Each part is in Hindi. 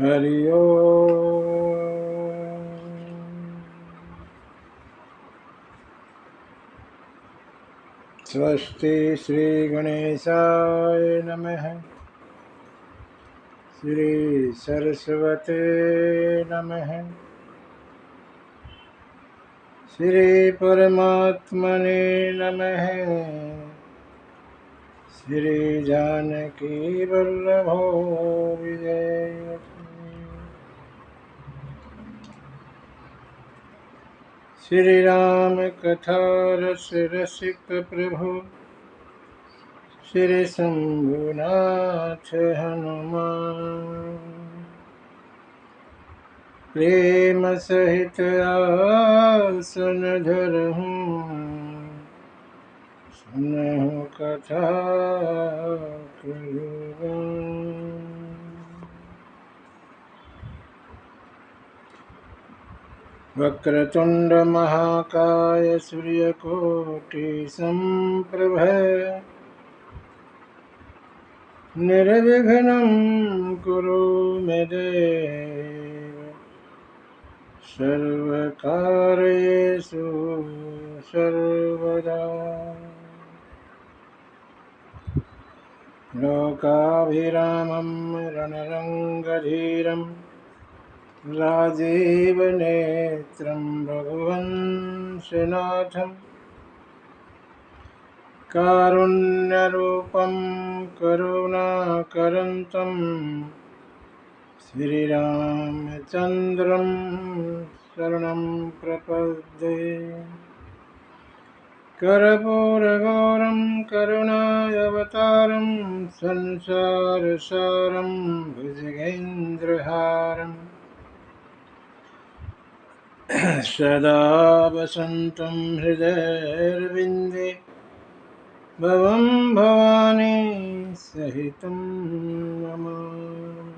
हरि ओम। स्वस्ति श्री गणेशाय नमः। श्री सरस्वते नमः। श्री परमात्मने नमः। श्री जानकी वल्लभो विजय। श्री राम कथा रस रसिक प्रभु श्री शंभुनाथ हनुमान। प्रेम सहित आसन धरहूँ सुनहु कथा कहुँ। वक्रतुंड महाकाय सूर्यकोटि संप्रभ निर्विघ्नं कुरु मे देव सर्वकार्येषु सर्वदा। लोकाभिरामं रणरङ्गधीरं राजीवनेत्रं रघुवंशनाथं कारुण्यरूपं करुणाकरन्तं श्रीरामचन्द्रं शरणं प्रपद्ये। कर्पूरगौरं करुणावतारं संसारसारं भुजगेन्द्रहारं सदा वसन्तं हृदयेऽरविन्दे भवं भवानी सहितं नमामि।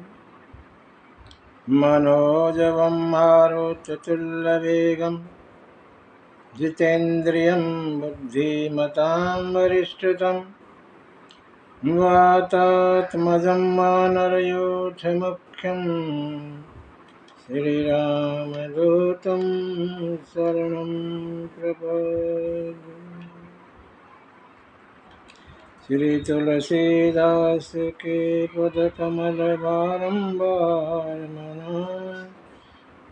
मनोजवं मारुततुल्यवेगं जितेन्द्रियं बुद्धिमतां वरिष्ठं वातात्मजं वानरयूथमुख्यं श्रीरामदूतं शरणं प्रपद्ये। श्री तुलसीदास के पदकमल बारंबार मना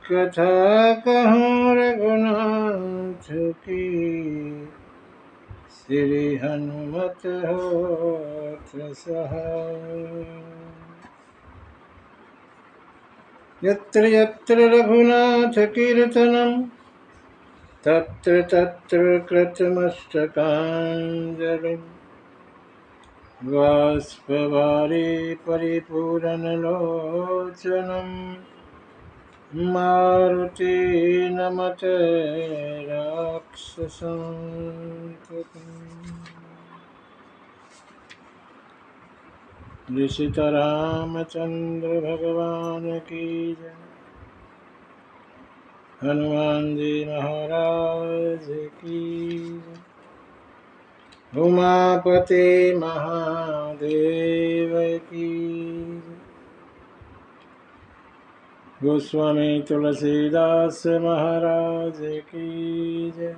कथा कहूँ रघुनाथ की श्री हनुमत होत सहाय। यत्र यत्र रघुनाथ कीर्तनं तत्र तत्र कृतमस्तकाञ्जलिं बाष्पवारि परिपूरणलोचनं मारुति नमत राक्षसान्तकम्। ऋषितरामचंद्र भगवान की जय। हनुमान जी महाराज की जय। उमापति महादेव की जय। गोस्वामी तुलसीदास महाराज की जय।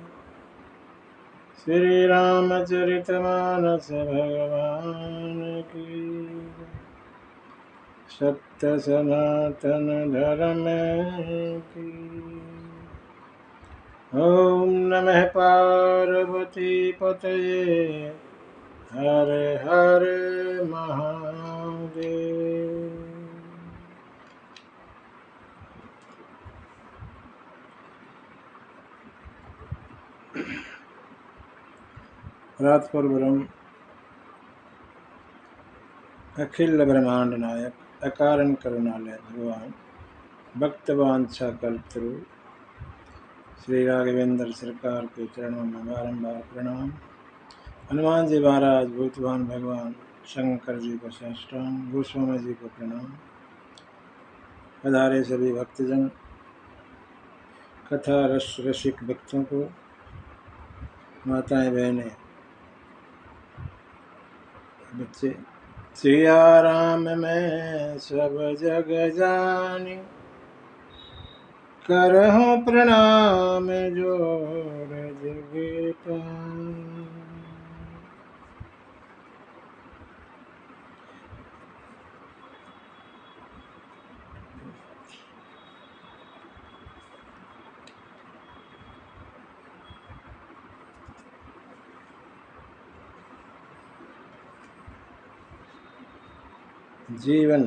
श्री रामचरितमानस भगवान की जय। सत्य सनातन धर्म की। ओम नमः पार्वती पतये हर हर महादेव। रातपुरवरम अखिल ब्रह्मांड नायक अकारण करुणालय भगवान भक्तवांछा कल्पतरु श्री राघवेंद्र सरकार के चरणों में बारंबार प्रणाम। हनुमान जी महाराज भूतवान भगवान शंकर जी को साष्टांग, गोस्वामी जी को प्रणाम। पधारे सभी भक्तजन, कथा रसिक भक्तों को, माताएं बहनें बच्चे सिया राम मैं सब जग जानी, करहूँ प्रणाम जोड़ जग पानी। जीवन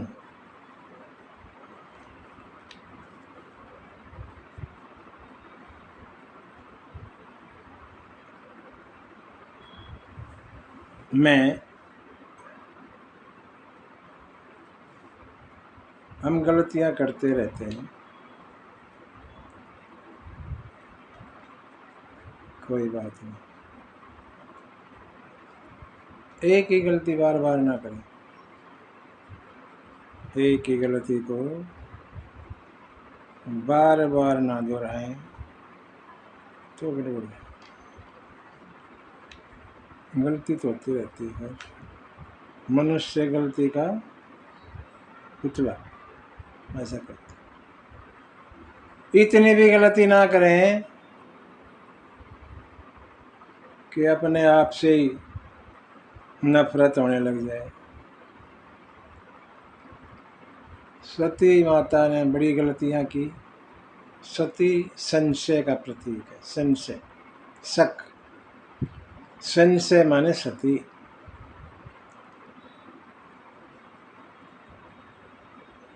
में हम गलतियां करते रहते हैं, कोई बात नहीं। एक ही गलती बार बार ना करें, एक ही गलती को बार बार ना दोहराएं तो गड़बड़ है। गलती तो होती रहती है, मनुष्य गलती का पुतला, ऐसा करते। इतनी भी गलती ना करें कि अपने आप से ही नफरत होने लग जाए। सती माता ने बड़ी गलतियां की। सती संशय का प्रतीक है, संशय, शक। संशय माने सती।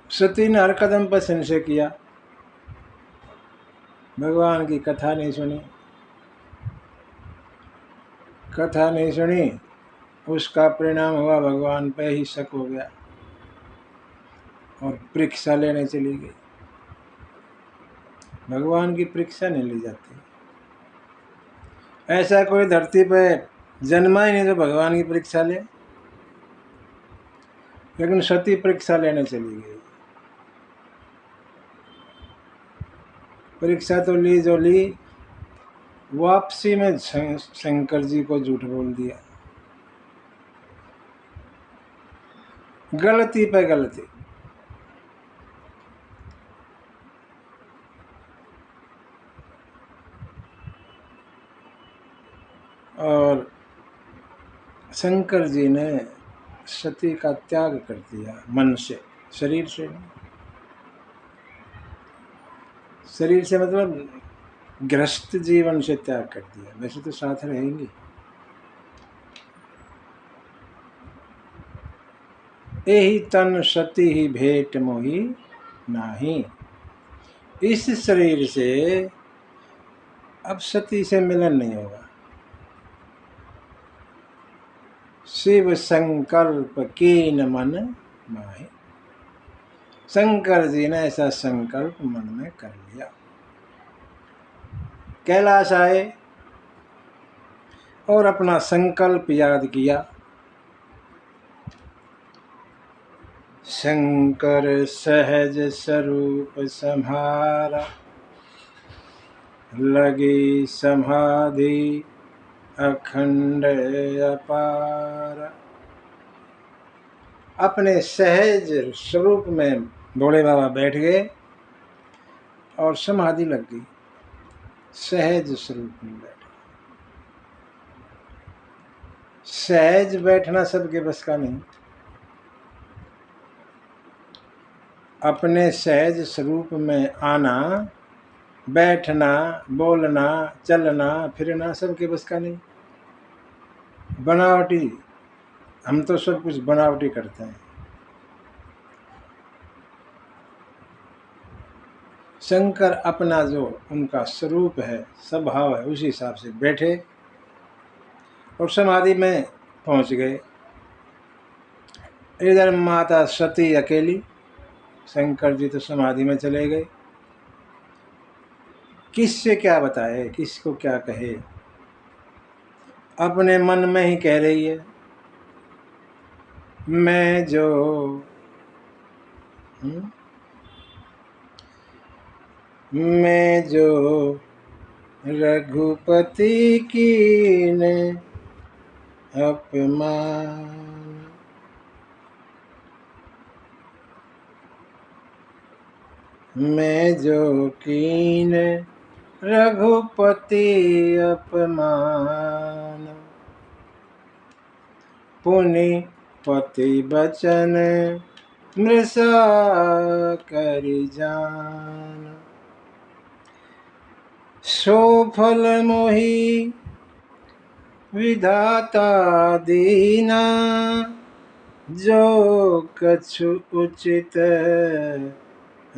सती ने हर कदम पर संशय किया, भगवान की कथा नहीं सुनी। कथा नहीं सुनी, उसका परिणाम हुआ भगवान पे ही शक हो गया और परीक्षा लेने चली गई। भगवान की परीक्षा नहीं ली जाती। ऐसा कोई धरती पे जन्मा ही नहीं जो भगवान की परीक्षा ले, लेकिन सती परीक्षा लेने चली गई। परीक्षा तो ली जो ली, वापसी में शंकर जी को झूठ बोल दिया। गलती पे गलती। और शंकर जी ने सती का त्याग कर दिया, मन से, शरीर से। शरीर से मतलब गृहस्थ जीवन से त्याग कर दिया, वैसे तो साथ रहेंगी। यही तन सती ही भेंट मोही नाही। इस शरीर से अब सती से मिलन नहीं होगा। शिव संकल्प कीन मन माहे। शंकर जी ने ऐसा संकल्प मन में कर लिया। कैलाश आए और अपना संकल्प याद किया। शंकर सहज स्वरूप संहारा, लगी समाधि अखंड अपार। अपने सहज स्वरूप में भोले बाबा बैठ गए और समाधि लग गई। सहज स्वरूप में बैठ, सहज बैठना सबके बस का नहीं। अपने सहज स्वरूप में आना, बैठना, बोलना, चलना, फिरना सबके बस का नहीं। बनावटी, हम तो सब कुछ बनावटी करते हैं। शंकर अपना जो उनका स्वरूप है, स्वभाव है, उसी हिसाब से बैठे और समाधि में पहुंच गए। इधर माता सती अकेली, शंकर जी तो समाधि में चले गए। किससे क्या बताए, किसको क्या कहे, अपने मन में ही कह रही है, मैं जो रघुपति की ने अपमान, मैं जो कीन रघुपति अपमान, पुनि पति बचन मृषा करि जान। सो फल मोहि विधाता दीना, जो कछु उचित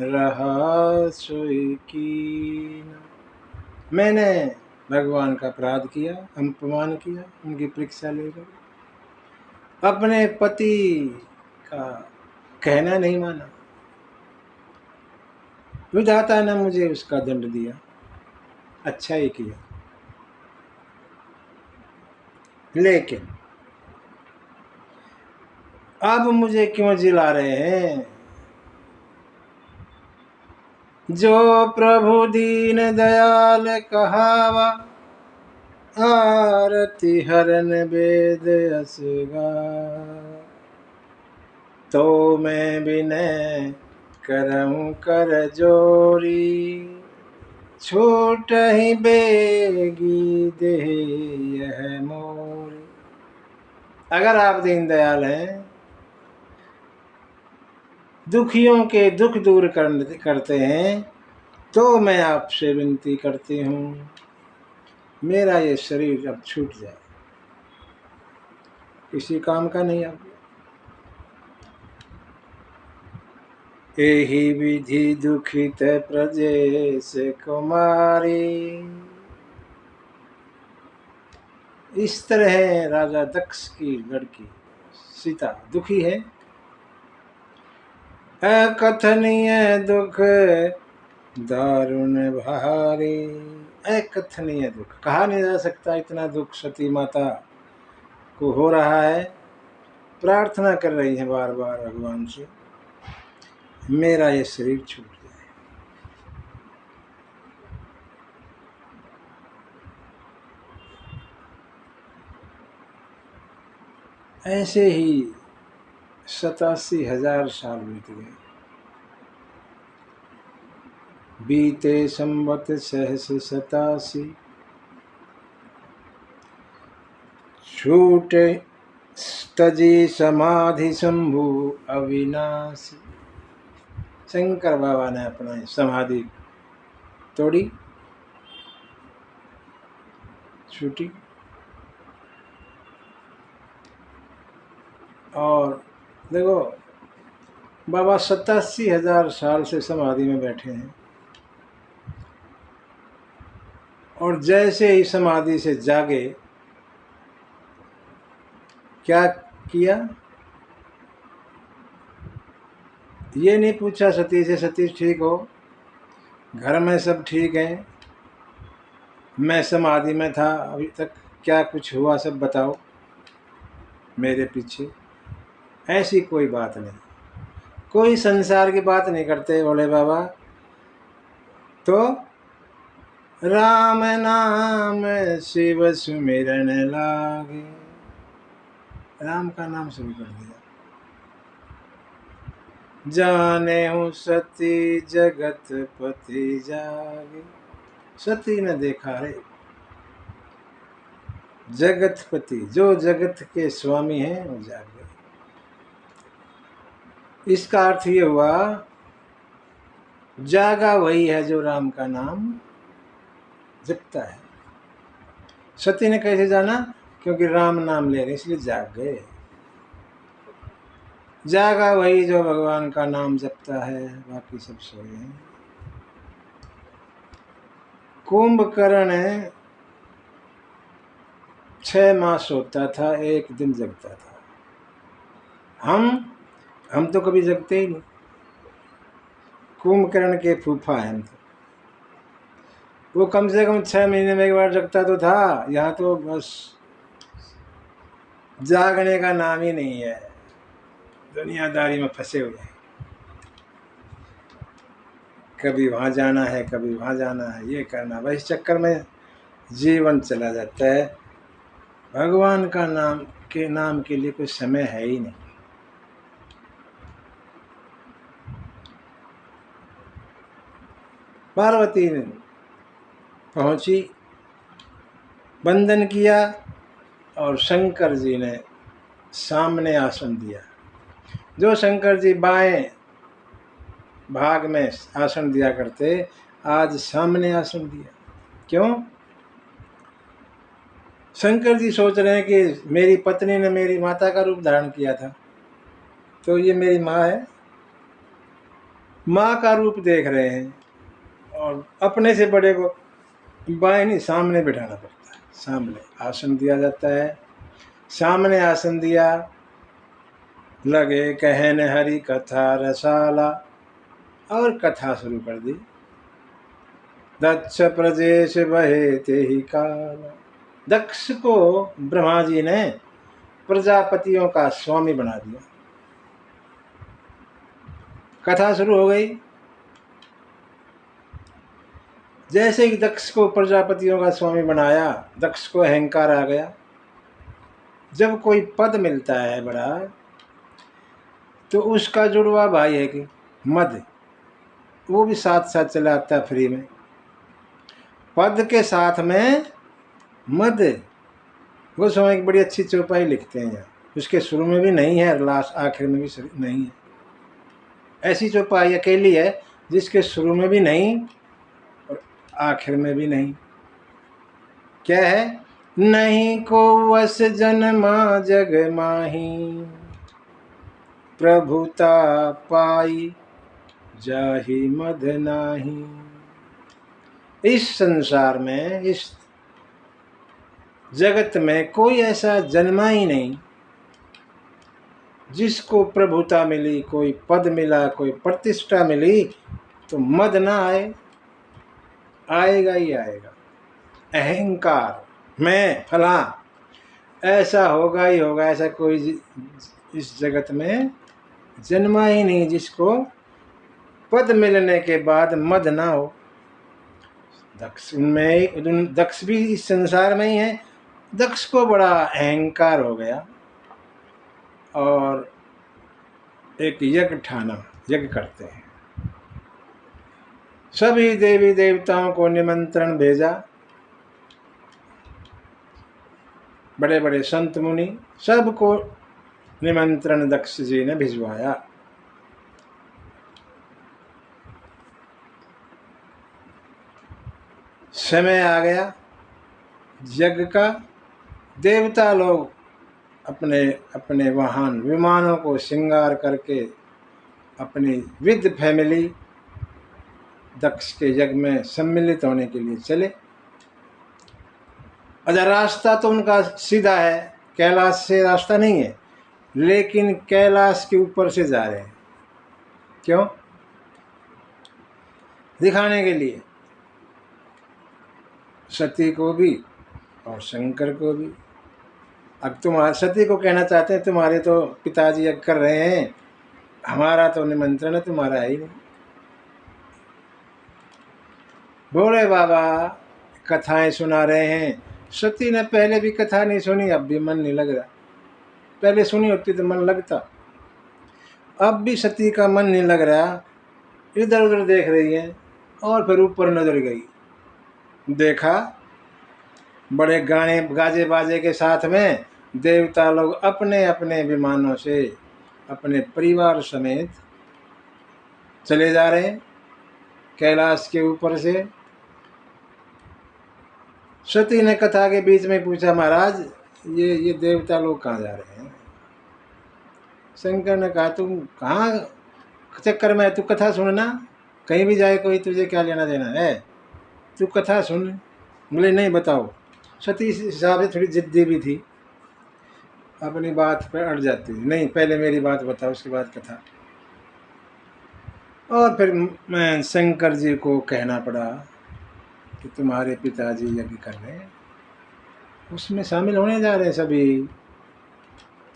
रहा सोई कीना। मैंने भगवान का अपराध किया, अपमान किया, उनकी परीक्षा लेकर अपने पति का कहना नहीं माना। विधाता ने मुझे उसका दंड दिया, अच्छा ही किया। लेकिन अब मुझे क्यों जिला रहे हैं? जो प्रभु दीन दयाल कहावा, आरती हरन वेद असगा। तो मैं विनय करऊं कर जोरी, छूट ही बेगी दे यह मोरी। अगर आप दीन दयाल हैं, दुखियों के दुख दूर करते हैं, तो मैं आपसे विनती करती हूँ, मेरा ये शरीर अब छूट जाए, किसी काम का नहीं। अब एहि विधि दुखित प्रजेश कुमारी। इस तरह राजा दक्ष की लड़की सीता दुखी है। अकथनीय दुख दारुण भारी। अकथनीय दुख, कहा नहीं जा सकता, इतना दुख सती माता को हो रहा है। प्रार्थना कर रही है बार बार भगवान से, मेरा ये शरीर छूट जाए। ऐसे ही 87,000 साल बीत गए। बीते संवत सहस 87, छूटे तजी समाधि शंभु अविनाशी। शंकर बाबा ने अपना समाधि तोड़ी, छूटी। और देखो, बाबा 87,000 साल से समाधि में बैठे हैं, और जैसे ही समाधि से जागे, क्या किया? ये नहीं पूछा सती से, सती ठीक हो, घर में सब ठीक है, मैं समाधि में था अभी तक, क्या कुछ हुआ सब बताओ मेरे पीछे। ऐसी कोई बात नहीं, कोई संसार की बात नहीं करते भोले बाबा। तो राम नाम शिव सुमिरन लागे, राम का नाम शुरू कर दिया। जाने हूँ सती जगत पति जागे। सती ने देखा, रे जगतपति, जो जगत के स्वामी हैं, वो जाग गए। इसका अर्थ ये हुआ, जागा वही है जो राम का नाम जपता है। सती ने कैसे जाना? क्योंकि राम नाम ले रहे, इसलिए जाग गए। जागा वही जो भगवान का नाम जपता है, बाकी सब सोए हैं। कुंभकर्ण 6 माह सोता था, 1 दिन जगता था। हम तो कभी जगते ही नहीं। कुंभकर्ण के फूफा हैं हम तो। वो कम से कम 6 महीने में एक बार जगता तो था। यहाँ तो बस जागने का नाम ही नहीं है, दुनियादारी में फंसे हुए हैं। कभी वहाँ जाना है, कभी वहाँ जाना है, ये करना, बस इस चक्कर में जीवन चला जाता है। भगवान का नाम के लिए कोई समय है ही नहीं। पार्वती ने पहुंची, वंदन किया और शंकर जी ने सामने आसन दिया। जो शंकर जी बाएं भाग में आसन दिया करते, आज सामने आसन दिया। क्यों? शंकर जी सोच रहे हैं कि मेरी पत्नी ने मेरी माता का रूप धारण किया था, तो ये मेरी माँ है, माँ का रूप देख रहे हैं, और अपने से बड़े को बाएं नहीं सामने बिठाना पड़ता है। सामने आसन दिया जाता है। सामने आसन दिया, लगे कहने हरि कथा रसाला, और कथा शुरू कर दी। दक्ष प्रदेश बहे ते ही काला। दक्ष को ब्रह्मा जी ने प्रजापतियों का स्वामी बना दिया। कथा शुरू हो गई। जैसे ही दक्ष को प्रजापतियों का स्वामी बनाया, दक्ष को अहंकार आ गया। जब कोई पद मिलता है बड़ा, तो उसका जुड़वा भाई है कि मद, वो भी साथ साथ चला आता है फ्री में। पद के साथ में मद, वो समय एक बड़ी अच्छी चौपाई लिखते हैं यहाँ। उसके शुरू में भी नहीं है और लास्ट आखिर में भी नहीं है। ऐसी चौपाई अकेली है जिसके शुरू में भी नहीं और आखिर में भी नहीं। क्या है? नहीं को वस जन्मा जग माही, प्रभुता पाई जाहि मद नाही। इस संसार में, इस जगत में कोई ऐसा जन्मा ही नहीं जिसको प्रभुता मिली, कोई पद मिला, कोई प्रतिष्ठा मिली, तो मद ना आए। आएगा ही आएगा। अहंकार, मैं फला, ऐसा होगा ही होगा। ऐसा कोई इस जगत में जन्मा ही नहीं जिसको पद मिलने के बाद मद ना हो। दक्ष में, दक्ष भी इस संसार में ही है। दक्ष को बड़ा अहंकार हो गया और एक यज्ञ ठाना, यज्ञ करते हैं। सभी देवी देवताओं को निमंत्रण भेजा, बड़े बड़े संत मुनि सबको निमंत्रण दक्ष जी ने भिजवाया। समय आ गया यज्ञ का। देवता लोग अपने अपने वाहन विमानों को श्रृंगार करके अपनी विद फैमिली दक्ष के यज्ञ में सम्मिलित होने के लिए चले। अच्छा, रास्ता तो उनका सीधा है, कैलाश से रास्ता नहीं है, लेकिन कैलाश के ऊपर से जा रहे हैं। क्यों? दिखाने के लिए, सती को भी और शंकर को भी। अब तुम सती को कहना चाहते हैं तुम्हारे तो पिताजी यज्ञ कर रहे हैं, हमारा तो निमंत्रण है, तुम्हारा ही नहीं। भोले बाबा कथाएं सुना रहे हैं। सती ने पहले भी कथा नहीं सुनी, अब भी मन नहीं लग रहा। पहले सुनी होती तो मन लगता, अब भी सती का मन नहीं लग रहा। इधर उधर देख रही है और फिर ऊपर नजर गई, देखा बड़े गाने गाजे बाजे के साथ में देवता लोग अपने अपने विमानों से अपने परिवार समेत चले जा रहे हैं कैलाश के ऊपर से। सती ने कथा के बीच में पूछा, महाराज ये देवता लोग कहाँ जा रहे हैं? शंकर ने कहा, तुम कहाँ चक्कर में है, तू कथा सुनना, कहीं भी जाए कोई, तुझे क्या लेना देना है, तू कथा सुन। बोले नहीं, बताओ। सती इस हिसाब से थोड़ी जिद्दी भी थी, अपनी बात पर अड़ जाती थी। नहीं, पहले मेरी बात बताओ, उसके बाद कथा। और फिर मैं शंकर जी को कहना पड़ा कि तुम्हारे पिताजी यज्ञ कर रहे हैं, उसमें शामिल होने जा रहे हैं सभी,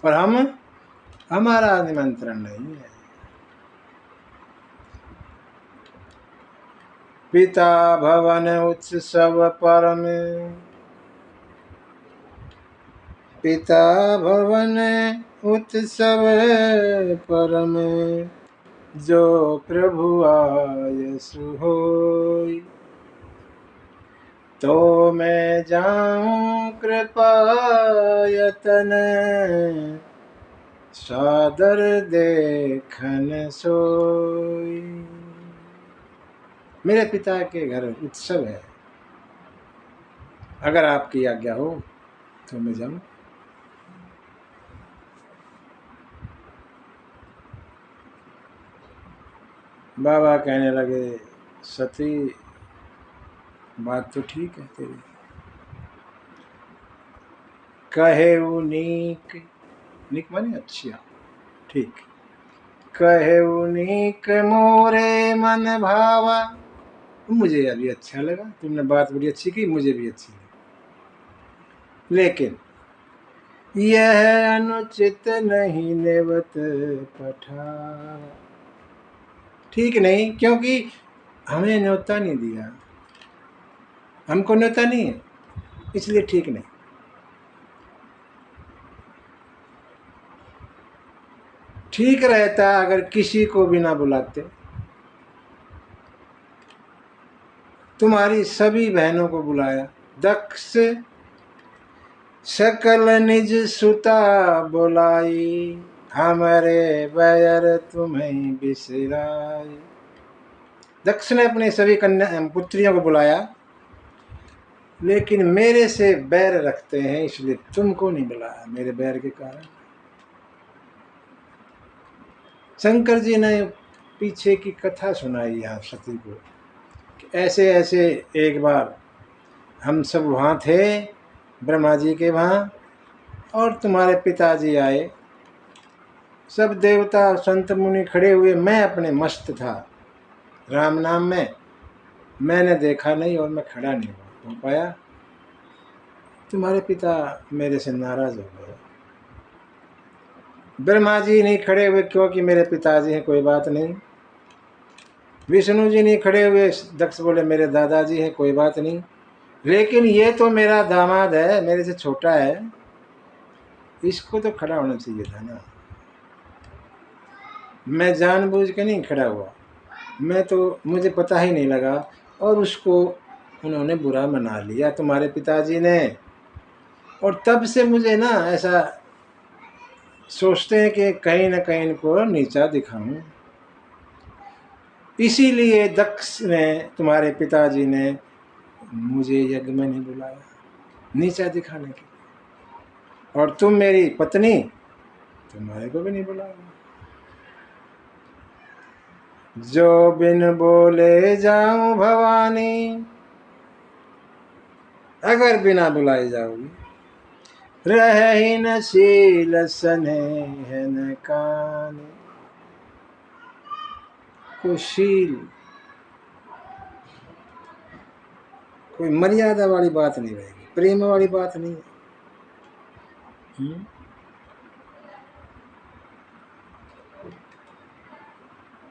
पर हमारा निमंत्रण नहीं है। पिता भवन उत्सव परम, पिता भवन उत्सव परम, जो प्रभु आयसु होई, तो मैं जाऊं कृपायतन, सादर देखन सोई। मेरे पिता के घर उत्सव है, अगर आपकी आज्ञा हो तो मैं जाऊं। बाबा कहने लगे, सती बात तो ठीक है तेरी, कहे नीक, नीक माने अच्छा, ठीक, कहे नीक मोरे मन भावा, मुझे अभी अच्छा लगा, तुमने बात बड़ी अच्छी की, मुझे भी अच्छी लगी, लेकिन यह अनुचित नहीं नेवत पठावा। ठीक नहीं, क्योंकि हमें न्योता नहीं दिया, हमको न्योता नहीं है, इसलिए ठीक नहीं। ठीक रहता अगर किसी को भी ना बुलाते, तुम्हारी सभी बहनों को बुलाया, दक्ष सकल निज सुता बुलाई, हमारे बैर तुम्हें बिसराई। दक्ष ने अपने सभी कन्या पुत्रियों को बुलाया, लेकिन मेरे से बैर रखते हैं, इसलिए तुमको नहीं बुलाया, मेरे बैर के कारण। शंकर जी ने पीछे की कथा सुनाई यहाँ सती को, ऐसे ऐसे एक बार हम सब वहाँ थे, ब्रह्मा जी के वहाँ, और तुम्हारे पिताजी आए, सब देवता संत मुनि खड़े हुए, मैं अपने मस्त था राम नाम में, मैंने देखा नहीं और मैं खड़ा नहीं हो पाया, तुम्हारे पिता मेरे से नाराज हो गए। ब्रह्मा जी नहीं खड़े हुए क्योंकि मेरे पिताजी हैं, कोई बात नहीं। विष्णु जी नहीं खड़े हुए, दक्ष बोले मेरे दादाजी हैं, कोई बात नहीं। लेकिन ये तो मेरा दामाद है, मेरे से छोटा है, इसको तो खड़ा होना चाहिए था ना। मैं जानबूझ के नहीं खड़ा हुआ, मैं तो, मुझे पता ही नहीं लगा, और उसको उन्होंने बुरा मना लिया तुम्हारे पिताजी ने, और तब से मुझे ना ऐसा सोचते हैं कि कहीं ना कहीं इनको नीचा दिखाऊं, इसीलिए दक्ष ने, तुम्हारे पिताजी ने मुझे यज्ञ में नहीं बुलाया, नीचा दिखाने के लिए। और तुम मेरी पत्नी, तुम्हारे को भी नहीं बुलाया। जो बिन बोले जाऊं भवानी, अगर बिना बुलाए जाओगी, रह ही न शील स्नेह न कान, कोई शील, कोई मर्यादा वाली बात नहीं रहेगी, प्रेम वाली बात नहीं है।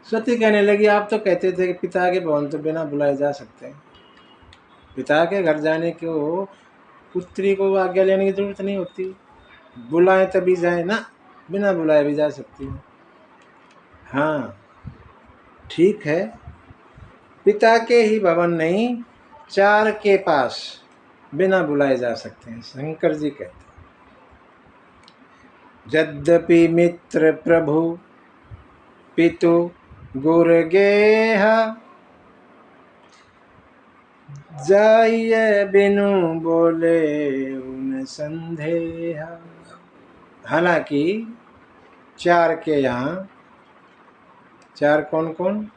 सती कहने लगी, आप तो कहते थे कि पिता के भवन तो बिना बुलाए जा सकते हैं, पिता के घर जाने को पुत्री को आज्ञा लेने की जरूरत नहीं होती, बुलाए तभी जाए ना, बिना बुलाए भी जा सकती है। हाँ ठीक है, पिता के ही भवन नहीं, 4 के पास बिना बुलाए जा सकते हैं, शंकर जी कहते हैं। यद्यपि मित्र प्रभु पितु गुर गेह, जाइए बिनु बोले उन संदेहा। हालांकि 4 के यहाँ, 4 कौन कौन,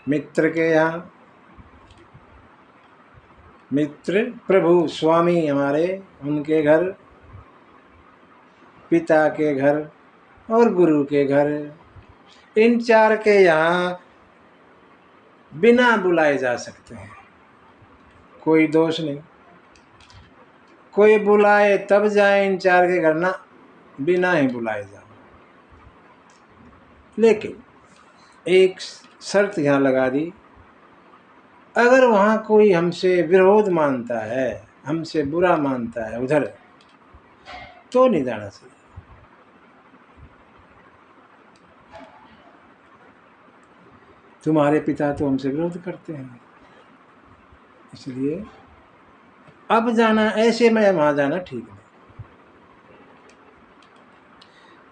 मित्र के यहाँ, मित्र प्रभु स्वामी हमारे, उनके घर, पिता के घर और गुरु के घर, इन 4 के यहाँ बिना बुलाए जा सकते हैं, कोई दोष नहीं। कोई बुलाए तब जाए इन 4 के घर ना, बिना ही बुलाए जाओ। लेकिन एक शर्त यहाँ लगा दी, अगर वहाँ कोई हमसे विरोध मानता है, हमसे बुरा मानता है उधर, तो नहीं जाना चाहिए। तुम्हारे पिता तो हमसे विरोध करते हैं, इसलिए अब जाना ऐसे में वहां जाना ठीक नहीं,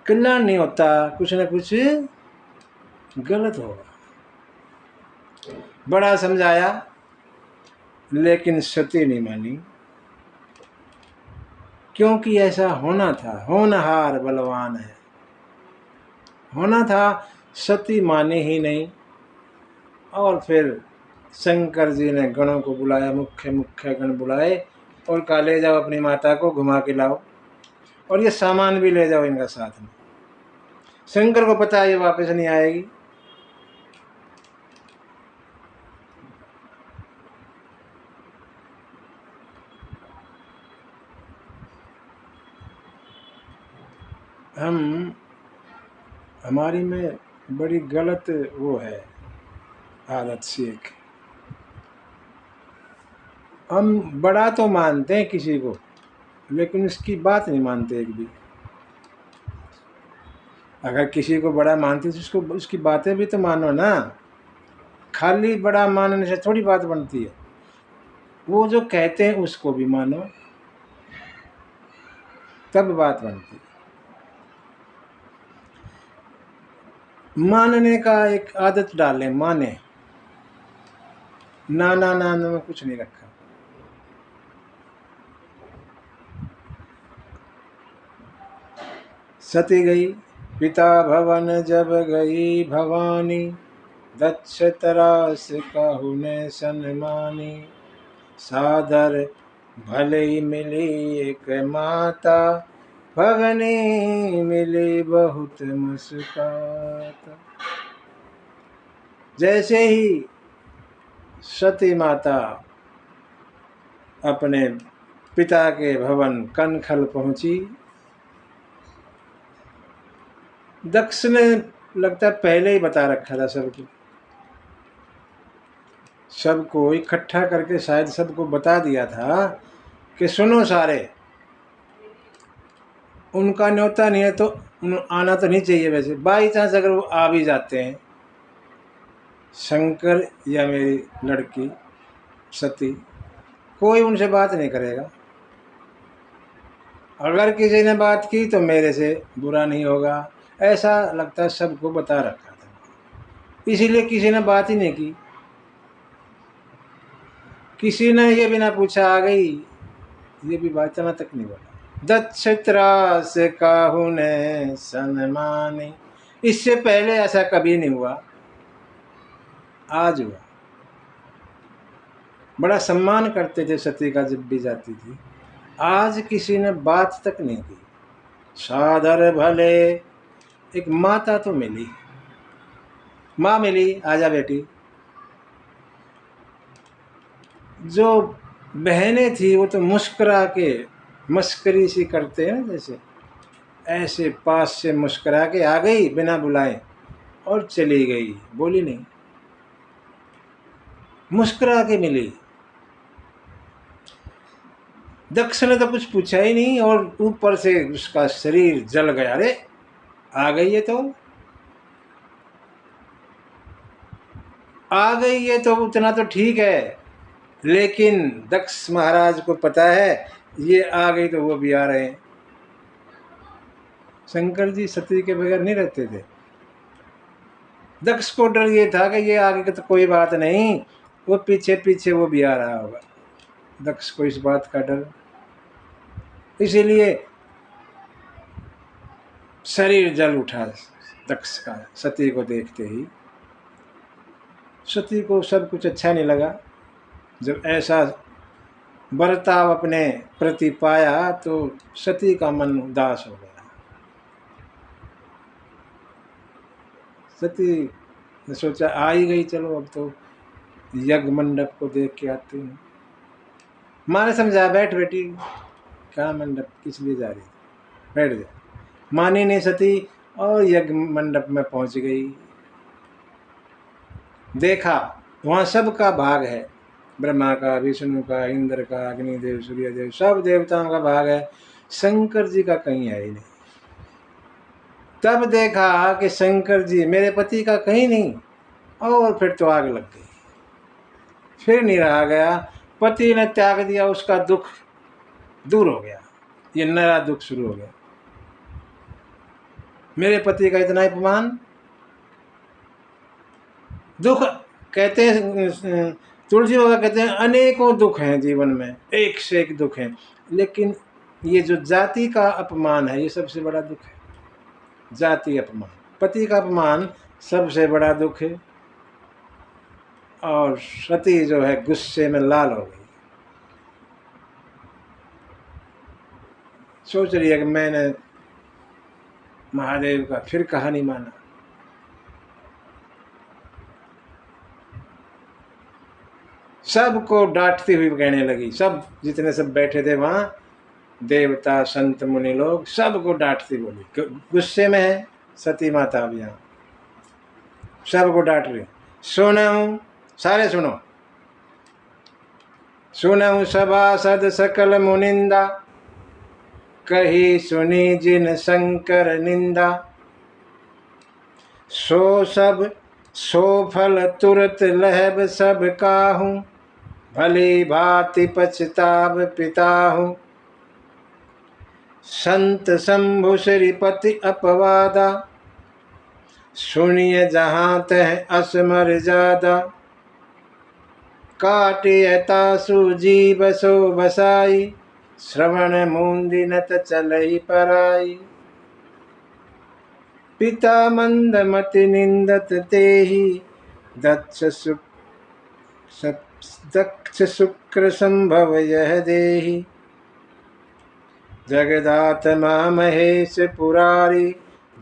कल्याण नहीं होता, कुछ ना कुछ गलत होगा। बड़ा समझाया लेकिन सती नहीं मानी, क्योंकि ऐसा होना था, होनहार बलवान है, होना था। सती माने ही नहीं, और फिर शंकर जी ने गणों को बुलाया, मुख्य मुख्य गण बुलाए और कहा ले जाओ अपनी माता को घुमा के लाओ, और ये सामान भी ले जाओ इनका साथ में। शंकर को पता है ये वापस नहीं आएगी, हमारी में बड़ी गलत वो है आदत सी एक, हम बड़ा तो मानते हैं किसी को लेकिन उसकी बात नहीं मानते एक भी। अगर किसी को बड़ा मानते तो उसको उसकी बातें भी तो मानो ना, खाली बड़ा मानने से थोड़ी बात बनती है, वो जो कहते हैं उसको भी मानो, तब बात बनती है। मानने का एक आदत डालें, माने ना ना ना में कुछ नहीं रखा। सती गई पिता भवन जब गई भवानी, दक्ष तरास कहु ने सन्मानी, सादर भले ही मिली एक माता, भगनी मिली बहुत मुस्काता। जैसे ही सती माता अपने पिता के भवन कनखल पहुंची, दक्ष ने लगता पहले ही बता रखा था सबको इकट्ठा करके शायद सबको बता दिया था कि सुनो सारे, उनका न्योता नहीं है तो आना तो नहीं चाहिए, वैसे बाई चांस अगर वो आ भी जाते हैं, शंकर या मेरी लड़की सती, कोई उनसे बात नहीं करेगा। अगर किसी ने बात की तो मेरे से बुरा नहीं होगा, ऐसा लगता है सबको बता रखा था, इसीलिए किसी ने बात ही नहीं की। किसी ने ये बिना पूछा आ गई, ये भी बात तक नहीं बोला। दक्ष त्रास काहू ने सन्मानी, इससे पहले ऐसा कभी नहीं हुआ, आज हुआ। बड़ा सम्मान करते थे सती का जब भी जाती थी, आज किसी ने बात तक नहीं की। सादर भले, एक माता तो मिली, माँ मिली, आजा बेटी। जो बहनें थी वो तो मुस्कुरा के मस्करी सी करते हैं, जैसे ऐसे पास से मुस्कुरा के आ गई बिना बुलाए और चली गई, बोली नहीं, मुस्कुरा के मिली। दक्ष ने तो कुछ पूछा ही नहीं और ऊपर से उसका शरीर जल गया, अरे आ गई है तो आ गई है तो उतना तो ठीक है, लेकिन दक्ष महाराज को पता है ये आ गई तो वो भी आ रहे हैं। शंकर जी सती के बगैर नहीं रहते थे। दक्ष को डर ये था कि ये आगे की तो कोई बात नहीं, वो पीछे पीछे वो भी आ रहा होगा। दक्ष को इस बात का डर, इसीलिए शरीर जल उठा दक्ष का सती को देखते ही। सती को सब कुछ अच्छा नहीं लगा, जब ऐसा बर्ताव अपने प्रति पाया तो सती का मन उदास हो गया। सती ने सोचा आ ही गई, चलो अब तो यज्ञ मंडप को देख के आते हैं। माँ ने समझा बैठ बेटी, क्या मंडप किस लिए जा रही थी, बैठ जा। मानी नहीं सती और यज्ञ मंडप में पहुंच गई। देखा वहां सबका भाग है, ब्रह्मा का, विष्णु का, इंद्र का, अग्निदेव, सूर्यदेव, सब देवताओं का भाग है, शंकर जी का कहीं है ही नहीं। तब देखा कि शंकर जी मेरे पति का कहीं नहीं, और फिर तो आग लग गई, फिर नहीं रहा गया, पति ने त्याग दिया, उसका दुख दूर हो गया, ये नया दुख शुरू हो गया। मेरे पति का इतना अपमान, दुख कहते हैं, तुलसी बाबा कहते हैं अनेकों दुख हैं जीवन में, एक से एक दुख हैं, लेकिन ये जो जाति का अपमान है ये सबसे बड़ा दुख है। जाति अपमान, पति का अपमान सबसे बड़ा दुख है। और सती जो है गुस्से में लाल हो गई, सोच रही है कि मैंने महादेव का फिर कहा नहीं माना। सबको डांटती हुई कहने लगी, सब जितने सब बैठे थे वहां, देवता संत मुनि लोग, सबको डांटती बोली, गुस्से में है सती माता अब यहाँ, सबको डांट रही। सुनऊं, सारे सुनो, सुनऊं सभासद सकल मुनिंदा, कही सुनी जिन शंकर निंदा, सो सब सो फल तुरत लहब सब काहू, भली भांति पछताव पिताहू, संत शंभु श्रीपति अपवादा, सुनिय जहाँ तह असमर जादा, काटिय तासु जीव सो बसाई, श्रवण मूंदी नत चलई पराई, पिता मंदमति निंदत तेहि, दक्ष शुक्र संभव यह देहि, जगदात्मा महेश पुरारी,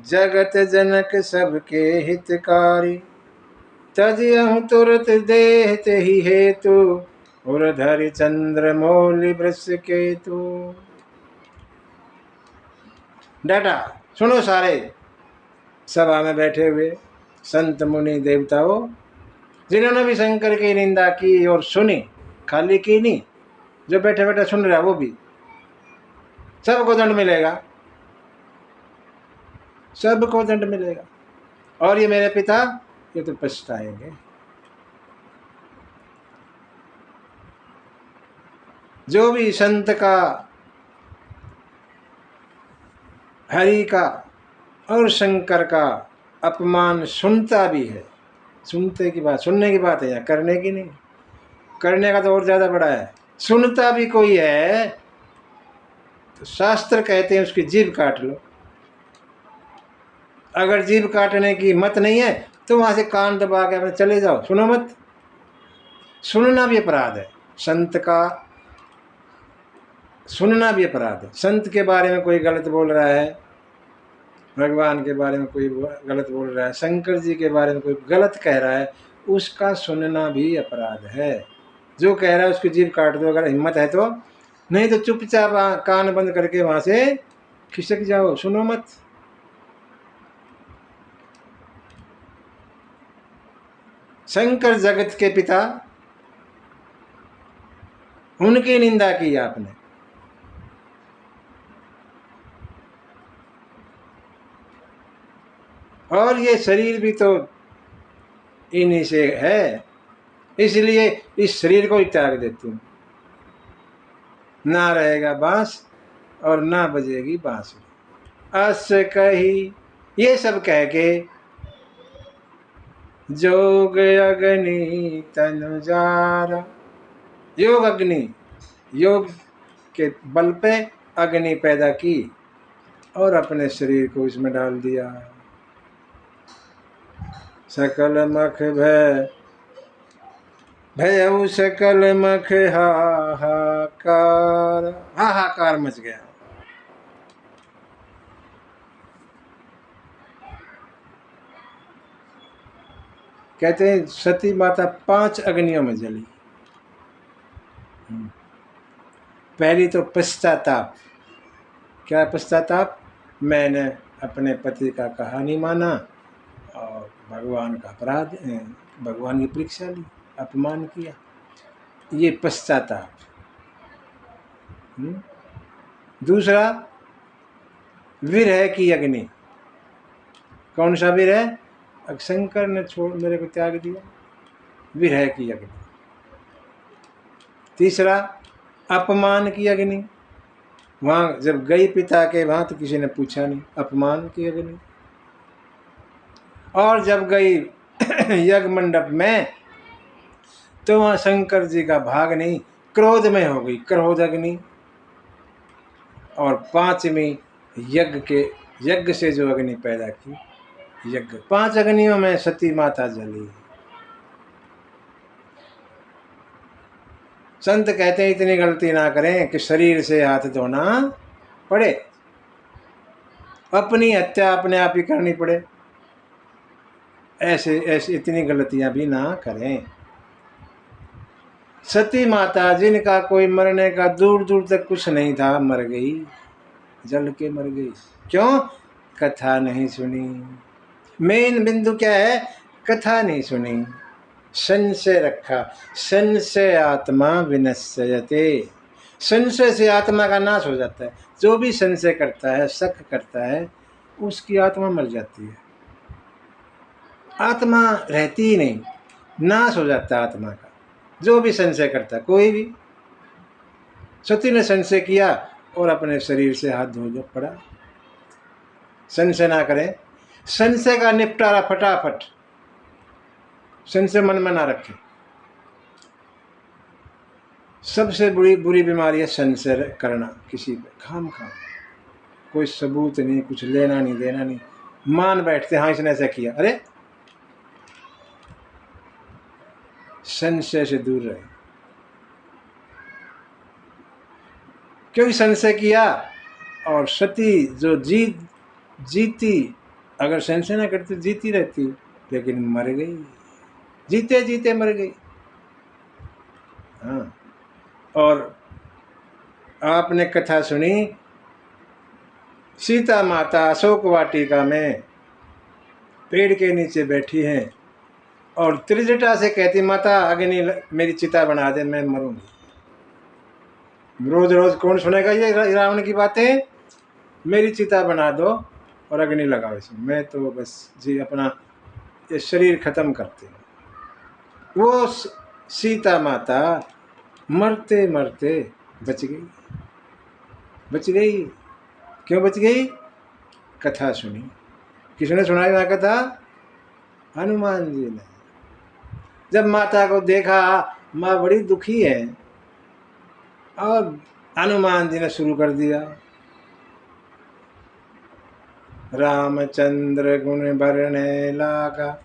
जगत जनक सबके हितकारी, तजयहु तुरत देह तेहि हेतु, उरधरि चंद्र मौलि वृष केतु। डाटा सुनो सारे सभा में बैठे हुए संत मुनि देवताओं, जिन्होंने भी शंकर की निंदा की और सुनी, खाली की नहीं, जो बैठे बैठे सुन रहा वो भी, सबको दंड मिलेगा, सबको दंड मिलेगा। और ये मेरे पिता, ये तो पछताएंगे। जो भी संत का, हरि का और शंकर का अपमान सुनता भी है, सुनते की बात, सुनने की बात है यहाँ, करने की नहीं, करने का तो और ज्यादा बड़ा है। सुनता भी कोई है तो शास्त्र कहते हैं उसकी जीभ काट लो। अगर जीभ काटने की मत नहीं है तो वहां से कान दबा के अपने चले जाओ, सुनो मत। सुनना भी अपराध है, संत का सुनना भी अपराध है। संत के बारे में कोई गलत बोल रहा है, भगवान के बारे में कोई गलत बोल रहा है, शंकर जी के बारे में कोई गलत कह रहा है, उसका सुनना भी अपराध है। जो कह रहा है उसकी जीभ काट दो अगर हिम्मत है तो, नहीं तो चुपचाप कान बंद करके वहां से खिसक जाओ, सुनो मत। शंकर जगत के पिता, उनकी निंदा की आपने, और ये शरीर भी तो इन्हीं से है, इसलिए इस शरीर को ही त्याग देती हूँ। ना रहेगा बांस और ना बजेगी बांसुरी। अस कही ये सब कह के, जोग अग्नि तनुजारा, योग अग्नि, योग के बल पे अग्नि पैदा की और अपने शरीर को इसमें डाल दिया। सकल मख भय भयउ सकल मख हाहाकार, हाहाकार मच गया। कहते हैं सती माता 5 अग्नियों में जली। पहली तो पश्चाताप, क्या पश्चाताप, मैंने अपने पति का कहा नहीं माना और भगवान का अपराध, भगवान की परीक्षा ली, अपमान किया, ये पश्चाताप। दूसरा विरह की अग्नि, कौन सा विरह, अब शंकर ने छोड़ मेरे को त्याग दिया, विरह की अग्नि। तीसरा अपमान की अग्नि, वहां जब गई पिता के वहां तो किसी ने पूछा नहीं, अपमान की अग्नि। और जब गई यज्ञ मंडप में तो वहां शंकर जी का भाग नहीं, क्रोध में हो गई, क्रोध अग्नि। और पांचवी यज्ञ से जो अग्नि पैदा की, यज्ञ। 5 अग्नियों में सती माता जली। संत कहते हैं इतनी गलती ना करें कि शरीर से हाथ धोना पड़े, अपनी हत्या अपने आप ही करनी पड़े। ऐसे इतनी गलतियां भी ना करें। सती माता जिनका कोई मरने का दूर दूर तक कुछ नहीं था, मर गई, जल के मर गई। क्यों? कथा नहीं सुनी। मेन बिंदु क्या है? कथा नहीं सुनी, संशय रखा। संशय आत्मा विनश्यते, संशय से आत्मा का नाश हो जाता है। जो भी संशय करता है, शक करता है, उसकी आत्मा मर जाती है, आत्मा रहती ही नहीं, नाश हो जाता है आत्मा का। जो भी संशय करता है, कोई भी। सती ने संशय किया और अपने शरीर से हाथ धो पड़ा। संशय ना करें, संशय का निपटारा फटाफट, संशय मन में ना रखें। सबसे बुरी बीमारी है संशय करना किसी पे, खाम खाम, कोई सबूत नहीं, कुछ लेना नहीं देना नहीं, मान बैठते हाँ इसने ऐसा किया। अरे संशय से दूर रहे, क्योंकि संशय किया। और सती जो जीती, अगर संशय ना करती जीती रहती, लेकिन मर गई, जीते जीते मर गई। हाँ, और आपने कथा सुनी, सीता माता अशोक वाटिका में पेड़ के नीचे बैठी हैं और त्रिजटा से कहती, माता अग्नि मेरी चिता बना दे, मैं मरूंगी। रोज रोज कौन सुनेगा ये रावण की बातें? मेरी चिता बना दो और अग्नि लगाओ इसमें, मैं तो बस जी अपना ये शरीर खत्म करते हैं। वो सीता माता मरते मरते बच गई। बच गई क्यों बच गई? कथा सुनी। किसने सुनाई वह कथा? हनुमान जी ने। जब माता को देखा, माँ बड़ी दुखी है, और हनुमान जी ने शुरू कर दिया, रामचंद्र गुण बरने लागा,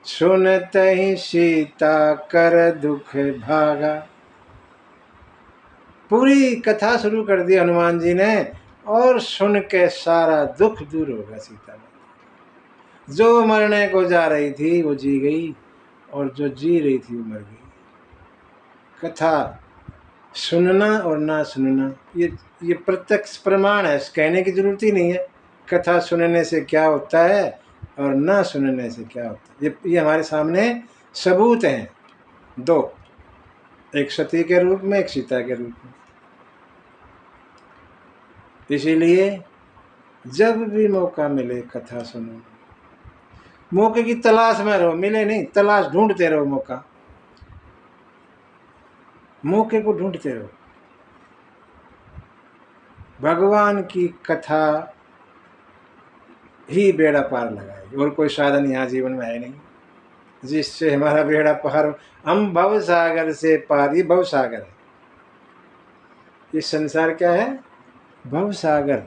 सुनत ही सीता कर दुख भागा। पूरी कथा शुरू कर दी हनुमान जी ने, और सुन के सारा दुख दूर होगा सीता माता। जो मरने को जा रही थी वो जी गई, और जो जी रही थी वो मर गई। कथा सुनना और ना सुनना ये प्रत्यक्ष प्रमाण है, कहने की जरूरत ही नहीं है। कथा सुनने से क्या होता है और ना सुनने से क्या होता है, ये हमारे सामने सबूत हैं, 2, एक सती के रूप में, एक सीता के रूप में। इसीलिए जब भी मौका मिले कथा सुनो। मौके की तलाश में रहो, मिले नहीं, तलाश ढूंढते रहो, मौके को ढूंढते रहो। भगवान की कथा ही बेड़ा पार लगाएगी, और कोई साधन यहाँ जीवन में है नहीं जिससे हमारा बेड़ा पार, हम भव सागर से पार। ये भव सागर है, ये संसार क्या है? भव सागर।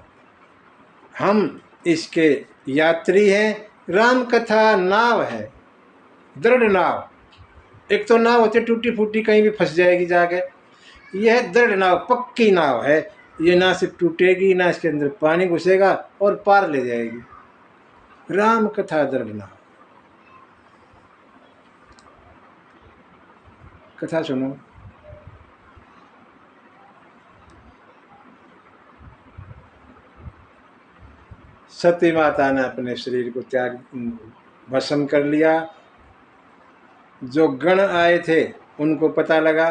हम इसके यात्री हैं। राम कथा नाव है, दृढ़ नाव। एक तो नाव होती है टूटी फूटी, कहीं भी फंस जाएगी जाके। यह दृढ़ नाव, पक्की नाव है। ये ना सिर्फ टूटेगी, ना इसके अंदर पानी घुसेगा, और पार ले जाएगी। राम कथा दृढ़ नाव। कथा सुनो। सती माता ने अपने शरीर को त्याग, भस्म कर लिया। जो गण आए थे उनको पता लगा,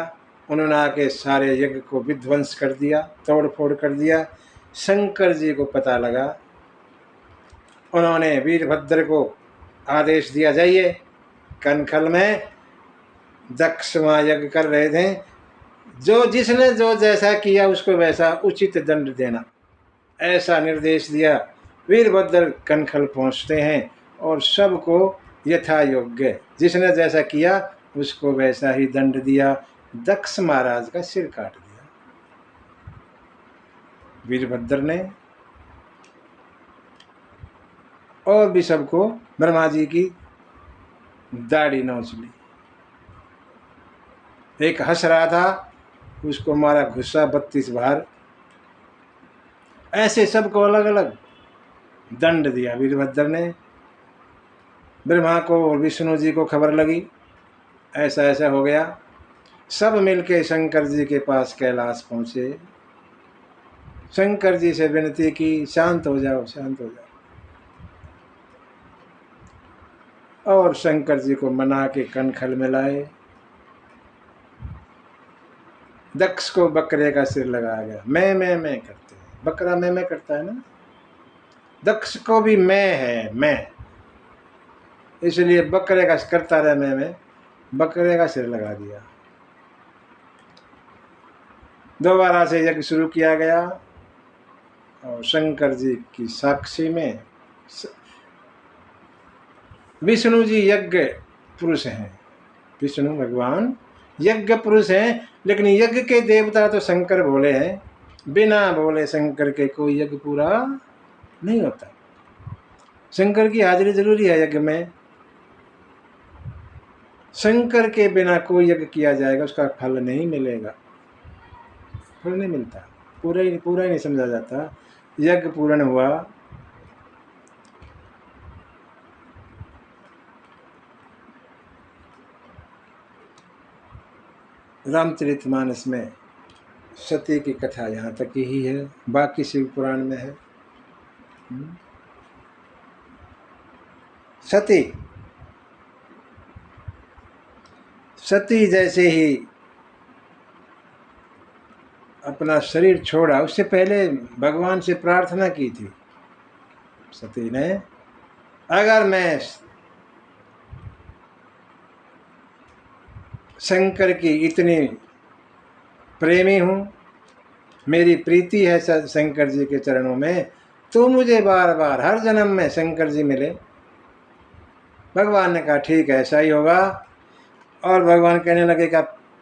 उन्होंने आके सारे यज्ञ को विध्वंस कर दिया, तोड़ फोड़ कर दिया। शंकर जी को पता लगा, उन्होंने वीरभद्र को आदेश दिया, जाइए। कनखल में दक्ष वहाँ यज्ञ कर रहे थे, जो जिसने जो जैसा किया उसको वैसा उचित दंड देना, ऐसा निर्देश दिया। वीरभद्र कनखल पहुँचते हैं और सबको यथा योग्य जिसने जैसा किया उसको वैसा ही दंड दिया। दक्ष महाराज का सिर काट दिया वीरभद्र ने, और भी सबको ब्रह्मा जी की दाढ़ी नोच ली। एक हंस रहा था, उसको मारा घुस्सा 32 बार। ऐसे सबको अलग अलग दंड दिया वीरभद्र ने। ब्रह्मा को और विष्णु जी को खबर लगी, ऐसा ऐसा हो गया। सब मिलके शंकर जी के पास कैलाश पहुंचे। शंकर जी से विनती की, शांत हो जाओ, शांत हो जाओ। और शंकर जी को मना के कनखल में लाए। दक्ष को बकरे का सिर लगाया गया। मैं करते हैं, बकरा मैं करता है ना, दक्ष को भी मैं है, मैं, इसलिए बकरे का करता रहे, मैं बकरे का सिर लगा दिया। दोबारा से यज्ञ शुरू किया गया और शंकर जी की साक्षी में विष्णु जी यज्ञ पुरुष हैं। विष्णु भगवान यज्ञ पुरुष हैं, लेकिन यज्ञ के देवता तो शंकर भोले हैं। बिना बोले शंकर के कोई यज्ञ पूरा नहीं होता। शंकर की हाजिरी जरूरी है यज्ञ में। शंकर के बिना कोई यज्ञ किया जाएगा उसका फल नहीं मिलेगा, फल नहीं मिलता, पूरा ही नहीं समझा जाता। यज्ञ पूर्ण हुआ। रामचरितमानस में सती की कथा यहाँ तक ही है, बाकी शिव पुराण में है। सती जैसे ही अपना शरीर छोड़ा, उससे पहले भगवान से प्रार्थना की थी सती ने, अगर मैं शंकर की इतनी प्रेमी हूँ, मेरी प्रीति है शंकर जी के चरणों में, तो मुझे बार बार हर जन्म में शंकर जी मिले। भगवान ने कहा ठीक है, ऐसा ही होगा। और भगवान कहने लगे का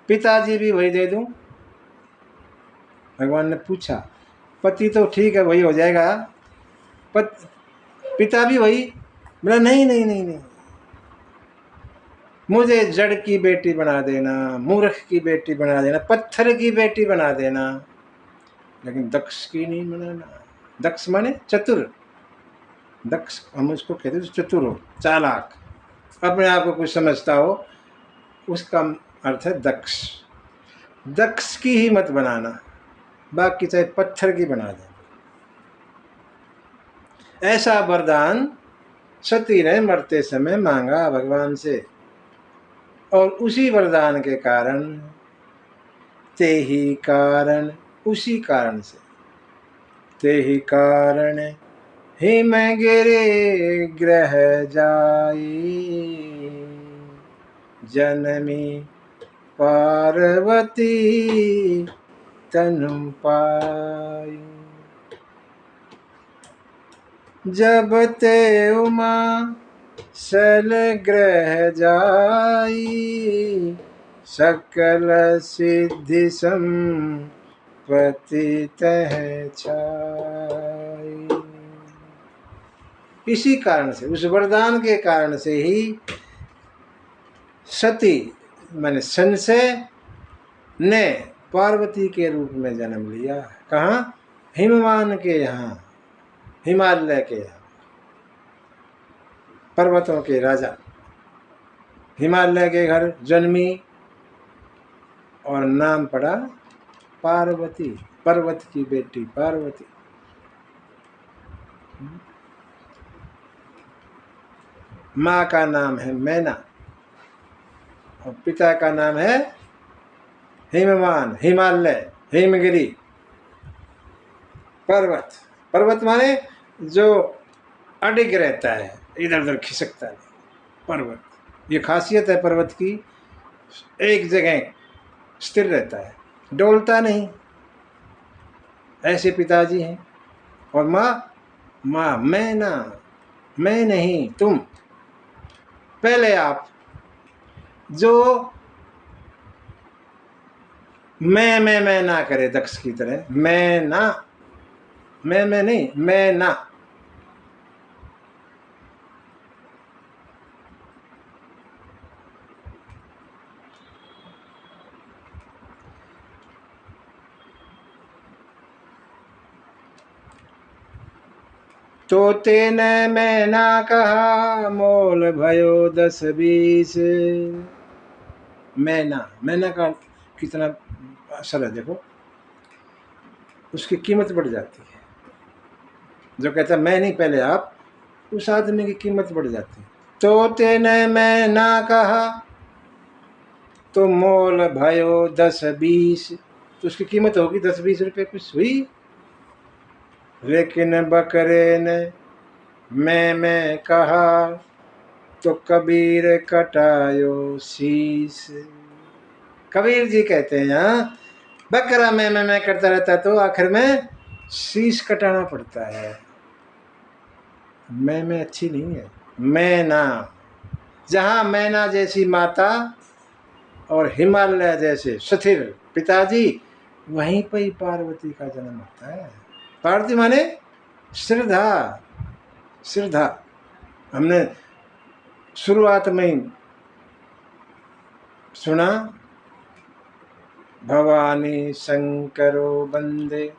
पिताजी भी वही दे दूं? भगवान ने पूछा, पति तो ठीक है वही हो जाएगा, पिता भी वही? बोला नहीं नहीं नहीं नहीं, मुझे जड़ की बेटी बना देना, मूर्ख की बेटी बना देना, पत्थर की बेटी बना देना, लेकिन दक्ष की नहीं बनाना। दक्ष माने चतुर। दक्ष हम उसको कहते हैं चतुर हो, चालाक, अपने आप को कुछ समझता हो, उसका अर्थ है दक्ष। दक्ष की ही मत बनाना, बाकी चाहे पत्थर की बना देना। ऐसा वरदान सती ने मरते समय मांगा भगवान से, और उसी वरदान के कारण, ते ही कारण, उसी कारण से, ते ही कारण हिमगिरि ग्रह जाई, जनमी पार्वती तनु पाई। जब ते उमा सल ग्रह जाई, सकल सिद्धि संपत्ति तह छाई। इसी कारण से, उस वरदान के कारण से ही सती माने संशय ने पार्वती के रूप में जन्म लिया। कहाँ? हिमवान के यहाँ, हिमालय के यहाँ, पर्वतों के राजा हिमालय के घर जन्मी और नाम पड़ा पार्वती, पर्वत की बेटी पार्वती। माँ का नाम है मैना और पिता का नाम है हिमवान, हिमालय, हिमगिरी, पर्वत। पर्वत माने जो अडिग रहता है, इधर उधर खिसकता नहीं। पर्वत, ये खासियत है पर्वत की, एक जगह स्थिर रहता है, डोलता नहीं। ऐसे पिताजी हैं। और माँ, माँ मैं ना, मैं नहीं तुम, पहले आप। जो मैं ना करे दक्ष की तरह, मैं ना, मैं नहीं, मैं ना। तोते ने मैं ना कहा, मोल भयो 10-20। मैना का कितना असर है देखो, उसकी कीमत बढ़ जाती है। जो कहता है मैं नहीं पहले आप, उस आदमी की कीमत बढ़ जाती है। तोते ने मैं ना कहा तो मोल भयो 10-20, तो उसकी कीमत होगी 10-20 रुपए कुछ हुई। लेकिन बकरे ने मैं कहा तो कबीर कटायो शीश। कबीर जी कहते हैं यहाँ, बकरा मैं करता रहता तो आखिर में शीश कटाना पड़ता है। मैं अच्छी नहीं है। मैना, जहाँ मैना जैसी माता और हिमालय जैसे स्थिर पिताजी, वहीं पर ही पार्वती का जन्म होता है। पार्वती माने श्रद्धा, श्रद्धा। हमने शुरुआत में ही सुना, भवानी शंकरो वंदे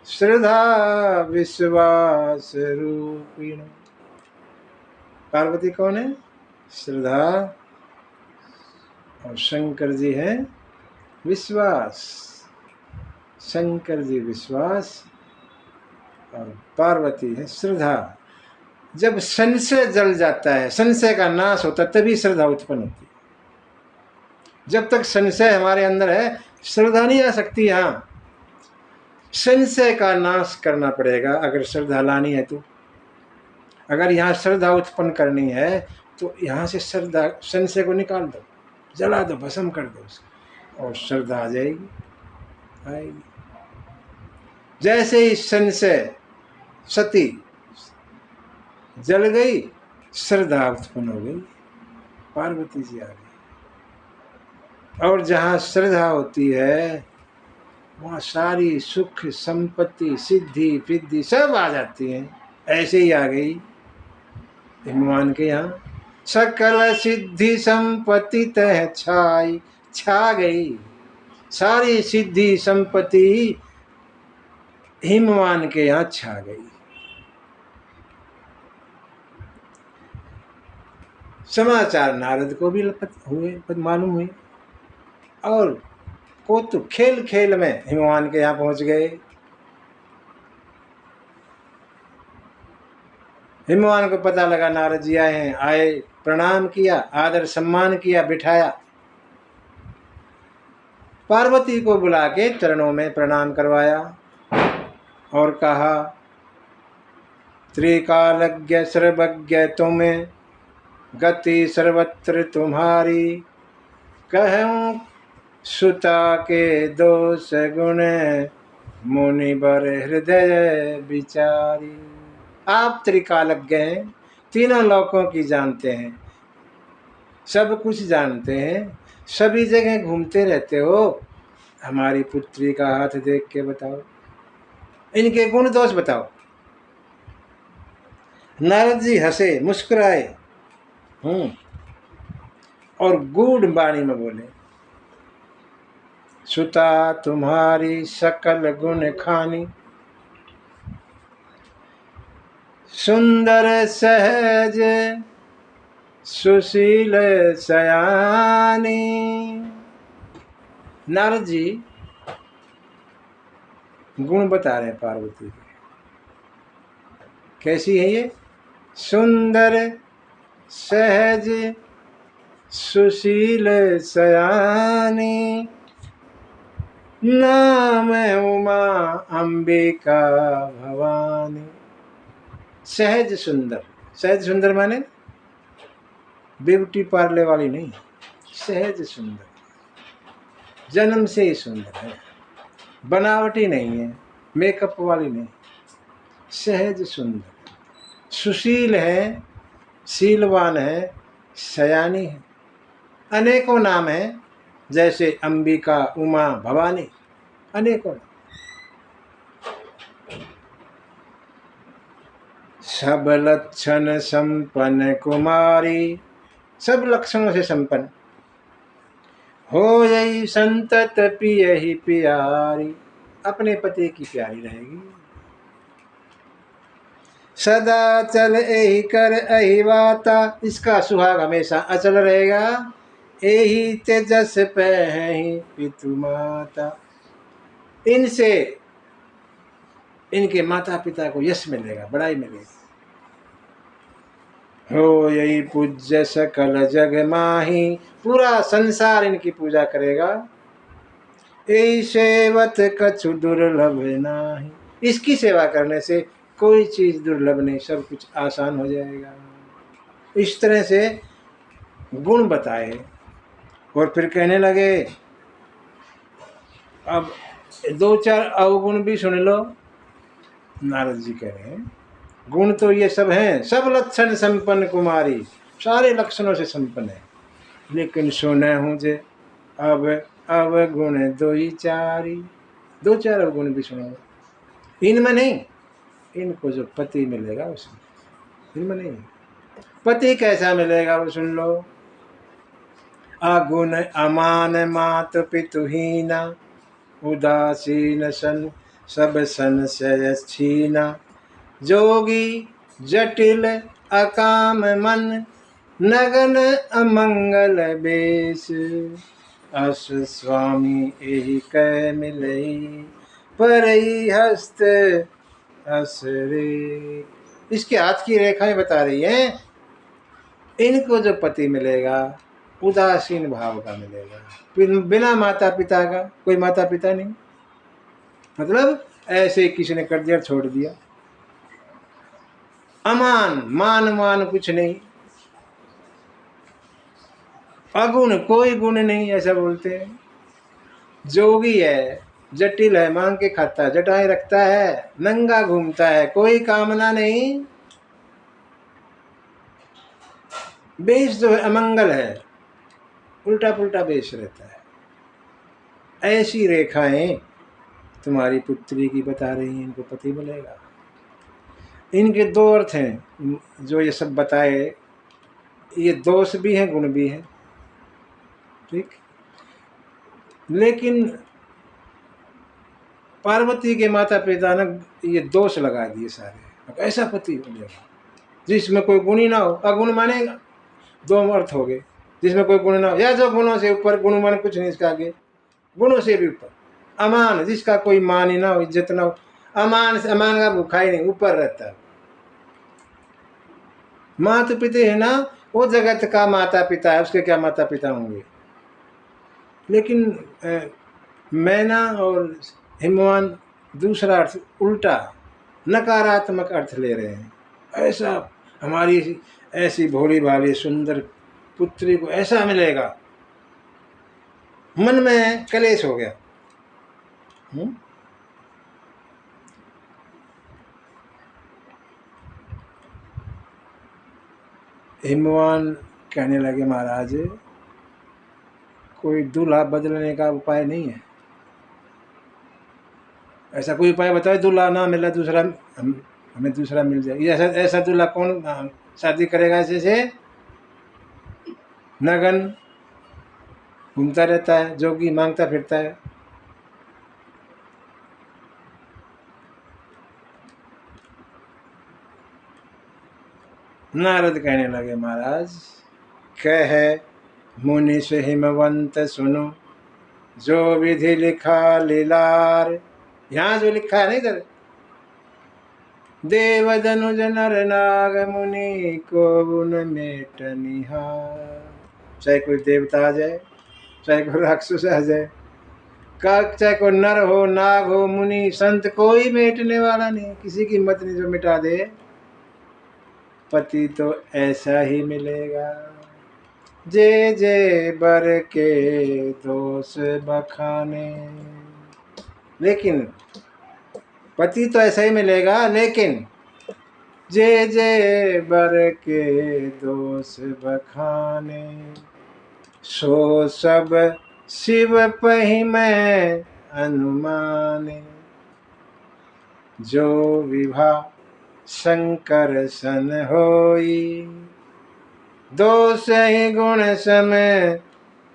श्रद्धा विश्वास रूपिणी। पार्वती कौन है? श्रद्धा, और शंकर जी हैं विश्वास। शंकर जी विश्वास और पार्वती है श्रद्धा। जब संशय जल जाता है, संशय का नाश होता है, तभी श्रद्धा उत्पन्न होती है। जब तक संशय हमारे अंदर है, श्रद्धा नहीं आ सकती। यहाँ संशय का नाश करना पड़ेगा अगर श्रद्धा लानी है तो। अगर यहाँ श्रद्धा उत्पन्न करनी है तो यहाँ से श्रद्धा, संशय को निकाल दो, जला दो, भस्म कर दो उसको, और श्रद्धा आ जाएगी, आएगी। जैसे ही संशय, सती जल गई, श्रद्धा उत्पन्न हो गई, पार्वती जी आ गई। और जहाँ श्रद्धा होती है वहाँ सारी सुख संपत्ति सिद्धि फिद्धि सब आ जाती हैं। ऐसे ही आ गई भगवान के यहाँ, सकल सिद्धि संपत्ति तह छाई, छा गई सारी सिद्धि संपत्ति हिमवान के यहाँ छा गई। समाचार नारद को भी हुए, मालूम हुए, और को तो खेल खेल में हिमवान के यहाँ पहुंच गए। हिमवान को पता लगा नारद जी आए हैं, आए, प्रणाम किया, आदर सम्मान किया, बिठाया। पार्वती को बुला के चरणों में प्रणाम करवाया और कहा, त्रिकालज्ञ सर्वज्ञ तुम्हें, गति सर्वत्र तुम्हारी, कहूं सुता के दोष गुण, मुनिवर हृदय विचारी। आप त्रिकालज्ञ हैं, तीनों लोकों की जानते हैं, सब कुछ जानते हैं, सभी जगह घूमते रहते हो। हमारी पुत्री का हाथ देख के बताओ, इनके गुण दोष बताओ। नारद जी हंसे, मुस्कुराए, और गूढ़ वाणी में बोले, सुता तुम्हारी सकल गुण खानी, सुंदर सहज सुशील सयानी। नारद जी गुण बता रहे हैं पार्वती के। कैसी है ये? सुंदर सहज सुशील सयानी, नाम उमा अंबिका भवानी। सहज सुंदर, सहज सुंदर माने ब्यूटी पार्लर वाली नहीं, सहज सुंदर, जन्म से ही सुंदर है, बनावटी नहीं है, मेकअप वाली नहीं, सहज सुंदर, सुशील है, शीलवान है, सयानी है, अनेकों नाम है, जैसे अंबिका, उमा, भवानी, अनेकों। सब लक्षण संपन्न कुमारी, सब लक्षणों से संपन्न, हो यही संतत पिय ही प्यारी, अपने पति की प्यारी रहेगी। सदा चल एहि कर एहि वाता, इसका सुहाग हमेशा अचल रहेगा। एहि तेजस पहि पितु माता, इनसे इनके माता पिता को यश मिलेगा, बड़ाई मिलेगी। हो यही पूज्य सकल जग माही, पूरा संसार इनकी पूजा करेगा। यही सेवत कछु दुर्लभ नाही, इसकी सेवा करने से कोई चीज दुर्लभ नहीं, सब कुछ आसान हो जाएगा। इस तरह से गुण बताए और फिर कहने लगे अब 2-4 अवगुण भी सुन लो। नारद जी कह रहे हैं गुण तो ये सब हैं, सब लक्षण संपन्न कुमारी, सारे लक्षणों से संपन्न है, लेकिन सुने हूँ जे अब अवगुण 2-4, 2-4 अवगुण भी सुनो। इनमें नहीं, इनको जो पति मिलेगा उसमें, इनमें नहीं। पति कैसा मिलेगा वो सुन लो। अगुण अमान मात पितुहीना, उदासीन सन सब संशय छीना, जोगी जटिल अकाम मन, नगन अमंगल बेश, अस स्वामी एहि कै मिलई, परई हस्त असरे। इसके हाथ की रेखाएं बता रही हैं, इनको जो पति मिलेगा उदासीन भाव का मिलेगा, बिना माता पिता का, कोई माता पिता नहीं, मतलब ऐसे किसी ने कर दिया छोड़ दिया। अमान, मान कुछ नहीं, अगुण, कोई गुण नहीं, ऐसा बोलते हैं। जोगी है, जटिल है, मांग के खाता है, जटाएं रखता है, नंगा घूमता है, कोई कामना नहीं, बेश जो है अमंगल है, उल्टा पुल्टा बेश रहता है। ऐसी रेखाएं तुम्हारी पुत्री की बता रही हैं, इनको पति मिलेगा। इनके 2 अर्थ हैं जो ये सब बताए, ये दोष भी हैं गुण भी हैं, ठीक। लेकिन पार्वती के माता पिता ने ये दोष लगा दिए सारे, ऐसा पति मिलेगा जिसमें कोई गुण ही ना हो। अगुण मानेगा, 2 अर्थ हो गए, जिसमें कोई गुण ना हो, या जो गुणों से ऊपर, गुण मान कुछ नहीं इसका आगे, गुणों से भी ऊपर। अमान, जिसका कोई मान ही ना हो, इज्जत ना हो, अमान से, अमान का भूखा ही नहीं, ऊपर रहता है। माता पिता है ना, वो जगत का माता पिता है, उसके क्या माता पिता होंगे। लेकिन मैना और हिमवान दूसरा अर्थ उल्टा, नकारात्मक अर्थ ले रहे हैं। ऐसा हमारी ऐसी भोली भाली सुंदर पुत्री को ऐसा मिलेगा, मन में कलेश हो गया। हिमवान कहने लगे महाराज कोई दूल्हा बदलने का उपाय नहीं है, ऐसा कोई उपाय बताओ, दूल्हा ना मिला दूसरा, हमें दूसरा मिल जाए। ये ऐसा दूल्हा कौन शादी करेगा ऐसे से? नगन घूमता रहता है, जोगी मांगता फिरता है। नारद कहने लगे महाराज कह मुनि से हिमवंत सुनो, जो विधि लिखा लीलार। यहाँ जो लिखा है ना इधर, देव धनुज नर नाग मुनि को उन मेट निहार। चाहे कोई देवता आ जाए, चाहे कोई राक्षस आ जाए, चाहे कोई नर हो, नाग हो, मुनि, संत, कोई मेटने वाला नहीं, किसी की हिम्मत नहीं जो मिटा दे। पति तो ऐसा ही मिलेगा। जे जे बर के दोष बखाने। लेकिन पति तो ऐसा ही मिलेगा, लेकिन जे जे बर के दोष बखाने, सो सब शिव पहि मैं अनुमाने। जो विभा शंकर सन होई, दोष ही गुण सम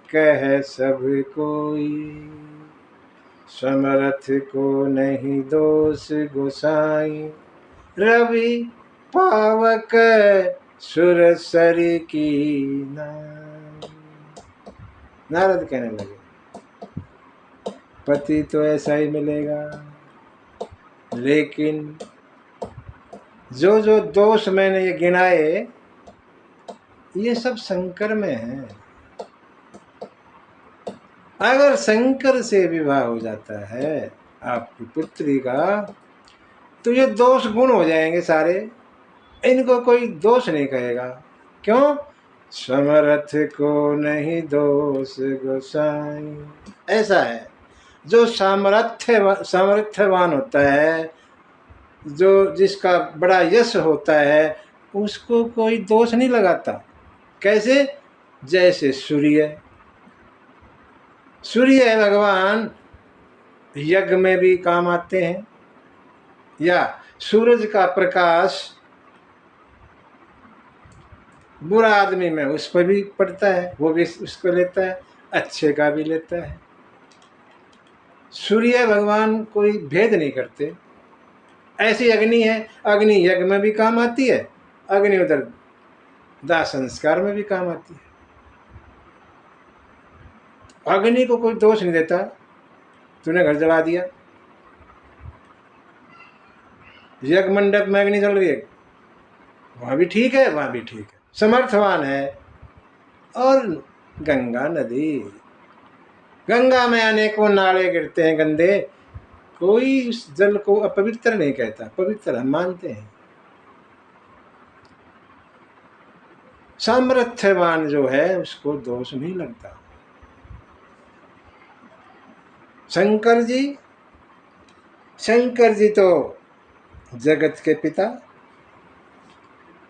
कह सब कोई। समरथ को नहीं दोष गोसाई, रवि पावक सुर सरी की नाई। नारद कहने लगे, पति तो ऐसा ही मिलेगा, लेकिन जो जो दोष मैंने ये गिनाए, ये सब शंकर में है। अगर शंकर से विवाह हो जाता है आपकी पुत्री का, तो ये दोष गुण हो जाएंगे सारे, इनको कोई दोष नहीं कहेगा। क्यों? समरथ को नहीं दोष गोसाई। ऐसा है, जो सामर्थ्यवान होता है, जो जिसका बड़ा यश होता है, उसको कोई दोष नहीं लगाता। कैसे? जैसे सूर्य है भगवान, यज्ञ में भी काम आते हैं, या सूरज का प्रकाश बुरा आदमी में उस पर भी पड़ता है, वो भी उसको लेता है, अच्छे का भी लेता है। सूर्य भगवान कोई भेद नहीं करते। ऐसी अग्नि है, अग्नि यज्ञ में भी काम आती है, अग्नि उधर दाह संस्कार में भी काम आती है। अग्नि को कोई दोष नहीं देता, तूने घर जला दिया, यज्ञ मंडप में अग्नि जल रही है, वहां भी ठीक है, वहां भी ठीक है, समर्थवान है। और गंगा नदी, गंगा में अनेकों नाले गिरते हैं गंदे, कोई उस जल को अपवित्र नहीं कहता, पवित्र हम मानते हैं। सामर्थ्यवान जो है उसको दोष नहीं लगता। शंकर जी तो जगत के पिता,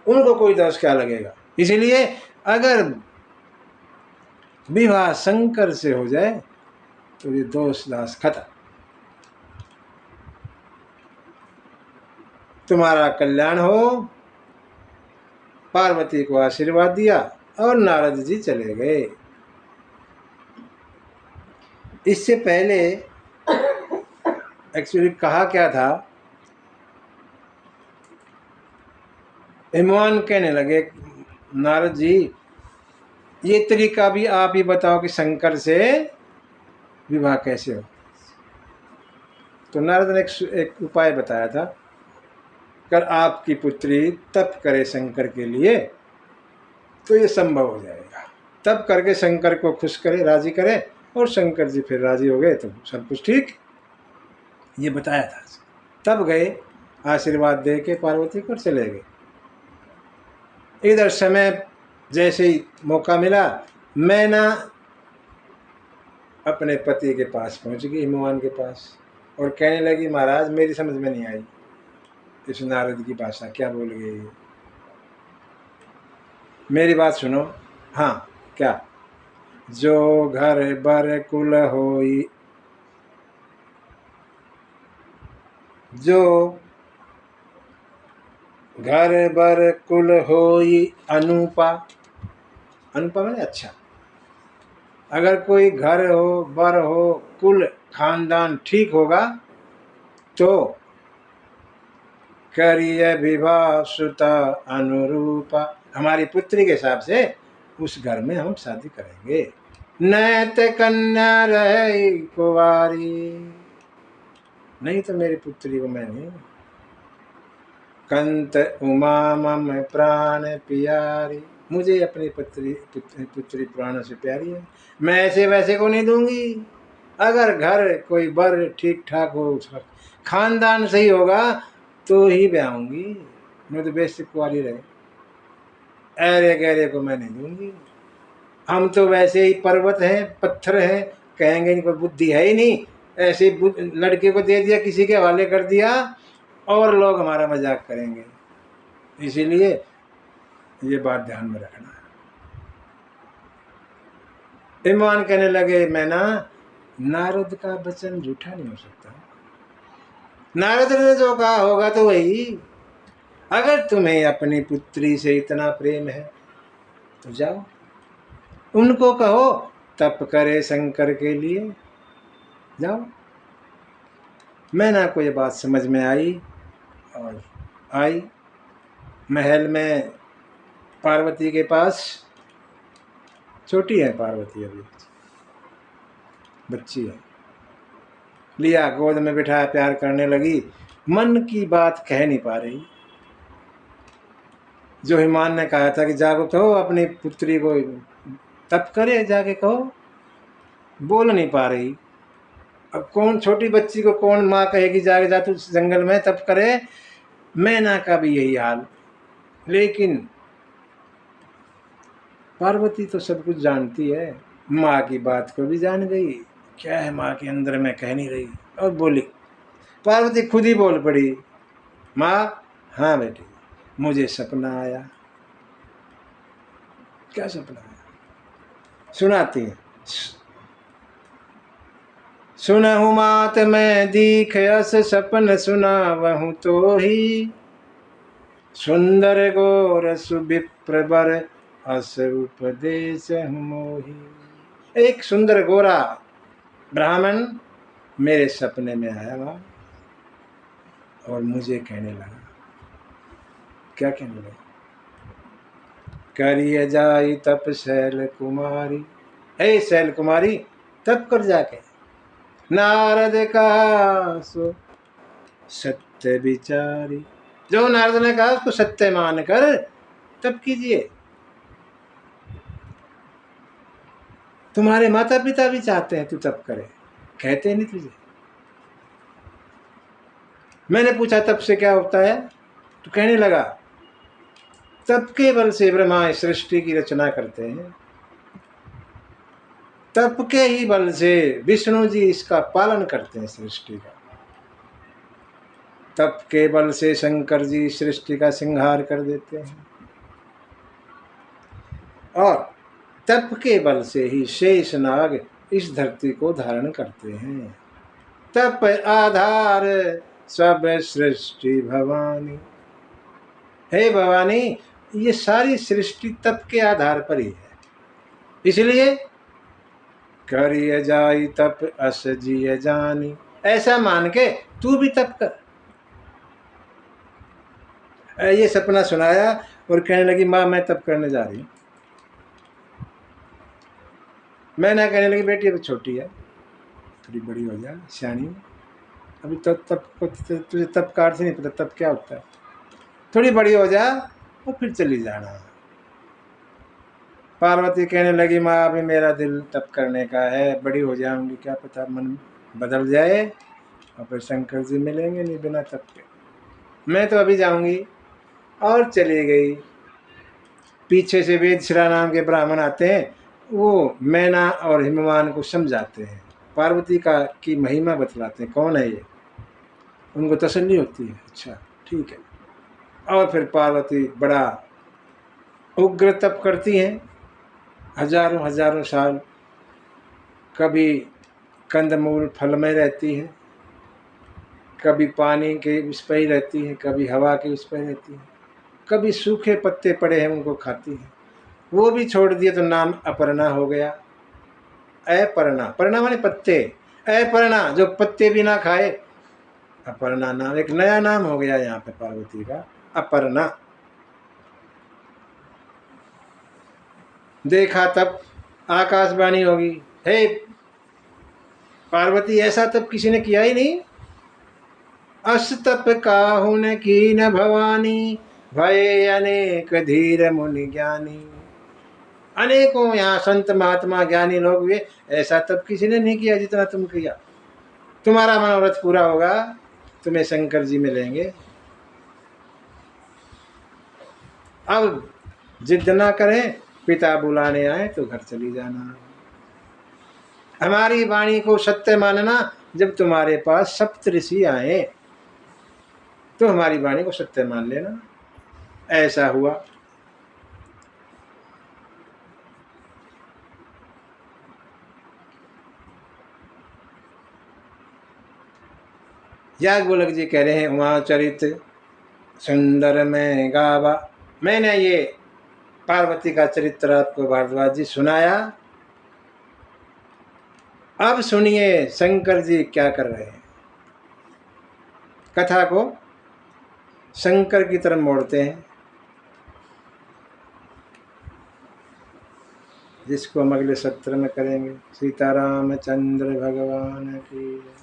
उनको कोई दोष क्या लगेगा। इसलिए अगर विवाह शंकर से हो जाए तो ये दोष दास खत्म। तुम्हारा कल्याण हो। पार्वती को आशीर्वाद दिया और नारद जी चले गए। इससे पहले एक्चुअली कहा क्या था, हिमवान कहने लगे, नारद जी ये तरीका भी आप ही बताओ कि शंकर से विवाह कैसे हो। तो नारद ने एक उपाय बताया था, कर आपकी पुत्री तप करे शंकर के लिए तो ये संभव हो जाएगा। तप करके शंकर को खुश करे, राजी करे, और शंकर जी फिर राजी हो गए तो सब कुछ ठीक, ये बताया था। तब गए, आशीर्वाद दे के पार्वती को चले गए। इधर समय जैसे ही मौका मिला, मैना अपने पति के पास पहुंच गई, हिमवान के पास, और कहने लगी, महाराज मेरी समझ में नहीं आई इस नारद की भाषा, क्या बोल गई, मेरी बात सुनो। हाँ, क्या? जो घर बर कुल होई, जो घर बर कुल होई अनुपा। अनुपा मैंने अच्छा, अगर कोई घर हो, बर हो, कुल खानदान ठीक होगा तो करिय विवाह सुता अनुरूपा, हमारी पुत्री के हिसाब से उस घर में हम शादी करेंगे। नैत कन्या रहे कुंवारी, नहीं तो मेरी पुत्री को मैं नहीं। कंत उमा मम प्राण प्यारी, मुझे अपनी पुत्री प्राण से प्यारी है, मैं ऐसे वैसे को नहीं दूंगी। अगर घर कोई बर ठीक ठाक हो, उसका खानदान सही होगा तो ही ब्याहूंगी, मैं तो बेसिक कुंवारी रहे, ऐरे गहरे को मैं नहीं दूंगी। हम तो वैसे ही पर्वत हैं, पत्थर हैं, कहेंगे इनको बुद्धि है ही नहीं, ऐसे लड़के को दे दिया, किसी के हवाले कर दिया और लोग हमारा मजाक करेंगे। इसीलिए ये बात ध्यान में रखना। ईमान कहने लगे, मैं ना, नारद का वचन झूठा नहीं हो सकता। नारद ने जो कहा होगा तो वही। अगर तुम्हें अपनी पुत्री से इतना प्रेम है तो जाओ, उनको कहो तप करे शंकर के लिए, जाओ। मैना को ये बात समझ में आई और आई महल में पार्वती के पास। छोटी है पार्वती, अभी बच्ची है। लिया गोद में बिठाया, प्यार करने लगी, मन की बात कह नहीं पा रही। जो हिमान ने कहा था कि जाको कहो अपनी पुत्री को तप करे, जाके कहो, बोल नहीं पा रही। अब कौन, छोटी बच्ची को कौन माँ कहेगी जाके जा तू जंगल में तप करे। मैना का भी यही हाल। लेकिन पार्वती तो सब कुछ जानती है, माँ की बात को भी जान गई। क्या है माँ के अंदर में कह नहीं रही, और बोली। पार्वती खुद ही बोल पड़ी, माँ, हाँ बेटी, मुझे सपना आया। क्या सपना आया, सुनाती है। सुनहु मात मैं दीख अस सपन सुनावहु तो ही, सुंदर गोर सुविप्र बर अस उपदेश मोही। एक सुंदर गोरा ब्राह्मण मेरे सपने में आया वहां और मुझे कहने लगा। क्या कहने लगा? करिए जाई तप शैल कुमारी, हे शैल कुमारी तप कर जाके। नारद का सो सत्य विचारी, जो नारद ने कहा उसको सत्य मान कर तप कीजिए। तुम्हारे माता पिता भी चाहते हैं तू तप करे, कहते नहीं तुझे। मैंने पूछा तप से क्या होता है, तो कहने लगा तप के बल से ब्रह्मा सृष्टि की रचना करते हैं, तप के ही बल से विष्णु जी इसका पालन करते हैं सृष्टि का, तप के बल से शंकर जी सृष्टि का संहार कर देते हैं, और तप के बल से ही शेष नाग इस धरती को धारण करते हैं। तप आधार सब सृष्टि भवानी, हे भवानी ये सारी सृष्टि तप के आधार पर ही है। इसलिए करिए जाई तप अस जिय जानी, ऐसा मान के तू भी तप कर। ये सपना सुनाया और कहने लगी माँ मैं तप करने जा रही हूँ। मैं ना कहने लगी बेटी अभी छोटी है, थोड़ी बड़ी हो जा, सियानी, अभी तो तप को तुझे तप का अर्थ नहीं पता, तप क्या होता है, थोड़ी बड़ी हो जा और फिर चली जाना। पार्वती कहने लगी माँ अभी मेरा दिल तप करने का है, बड़ी हो जाऊंगी क्या पता मन बदल जाए और फिर शंकर जी मिलेंगे नहीं बिना तप के, मैं तो अभी जाऊंगी। और चली गई। पीछे से वेदश्रा नाम के ब्राह्मण आते हैं, वो मैना और हिमवान को समझाते हैं, पार्वती का की महिमा बतलाते हैं कौन है ये, उनको तसल्ली होती है, अच्छा ठीक है। और फिर पार्वती बड़ा उग्र तप करती हैं, हजारों हजारों साल, कभी कंदमूल फल में रहती है, कभी पानी के उस पर ही रहती है, कभी हवा के उस पर रहती है, कभी सूखे पत्ते पड़े हैं उनको खाती है, वो भी छोड़ दिए तो नाम अपर्णा हो गया। अपर्णा, पर्णा माने पत्ते, अपर्णा जो पत्ते भी ना खाए, अपर्णा नाम एक नया नाम हो गया यहाँ पे पार्वती का, अपर्णा। देखा तब आकाशवाणी होगी, हे पार्वती ऐसा तब किसी ने किया ही नहीं, अस तप काहू न कीन भवानी, भय अनेक धीर मुनि ज्ञानी। अनेकों यहाँ संत महात्मा ज्ञानी लोग हुए, ऐसा तब किसी ने नहीं किया जितना तुम किया। तुम्हारा मनोरथ पूरा होगा, तुम्हें शंकर जी मिलेंगे। अब जिद ना करें, पिता बुलाने आए तो घर चली जाना। हमारी वाणी को सत्य मानना, जब तुम्हारे पास सप्तऋषि आए तो हमारी वाणी को सत्य मान लेना। ऐसा हुआ। याज्ञवल्क्य जी कह रहे हैं, उमा चरित सुंदर में गावा। मैंने ये पार्वती का चरित्र आपको भारद्वाज जी सुनाया। अब सुनिए शंकर जी क्या कर रहे हैं। कथा को शंकर की तरफ मोड़ते हैं, जिसको हम अगले सत्र में करेंगे। सीताराम चंद्र भगवान की।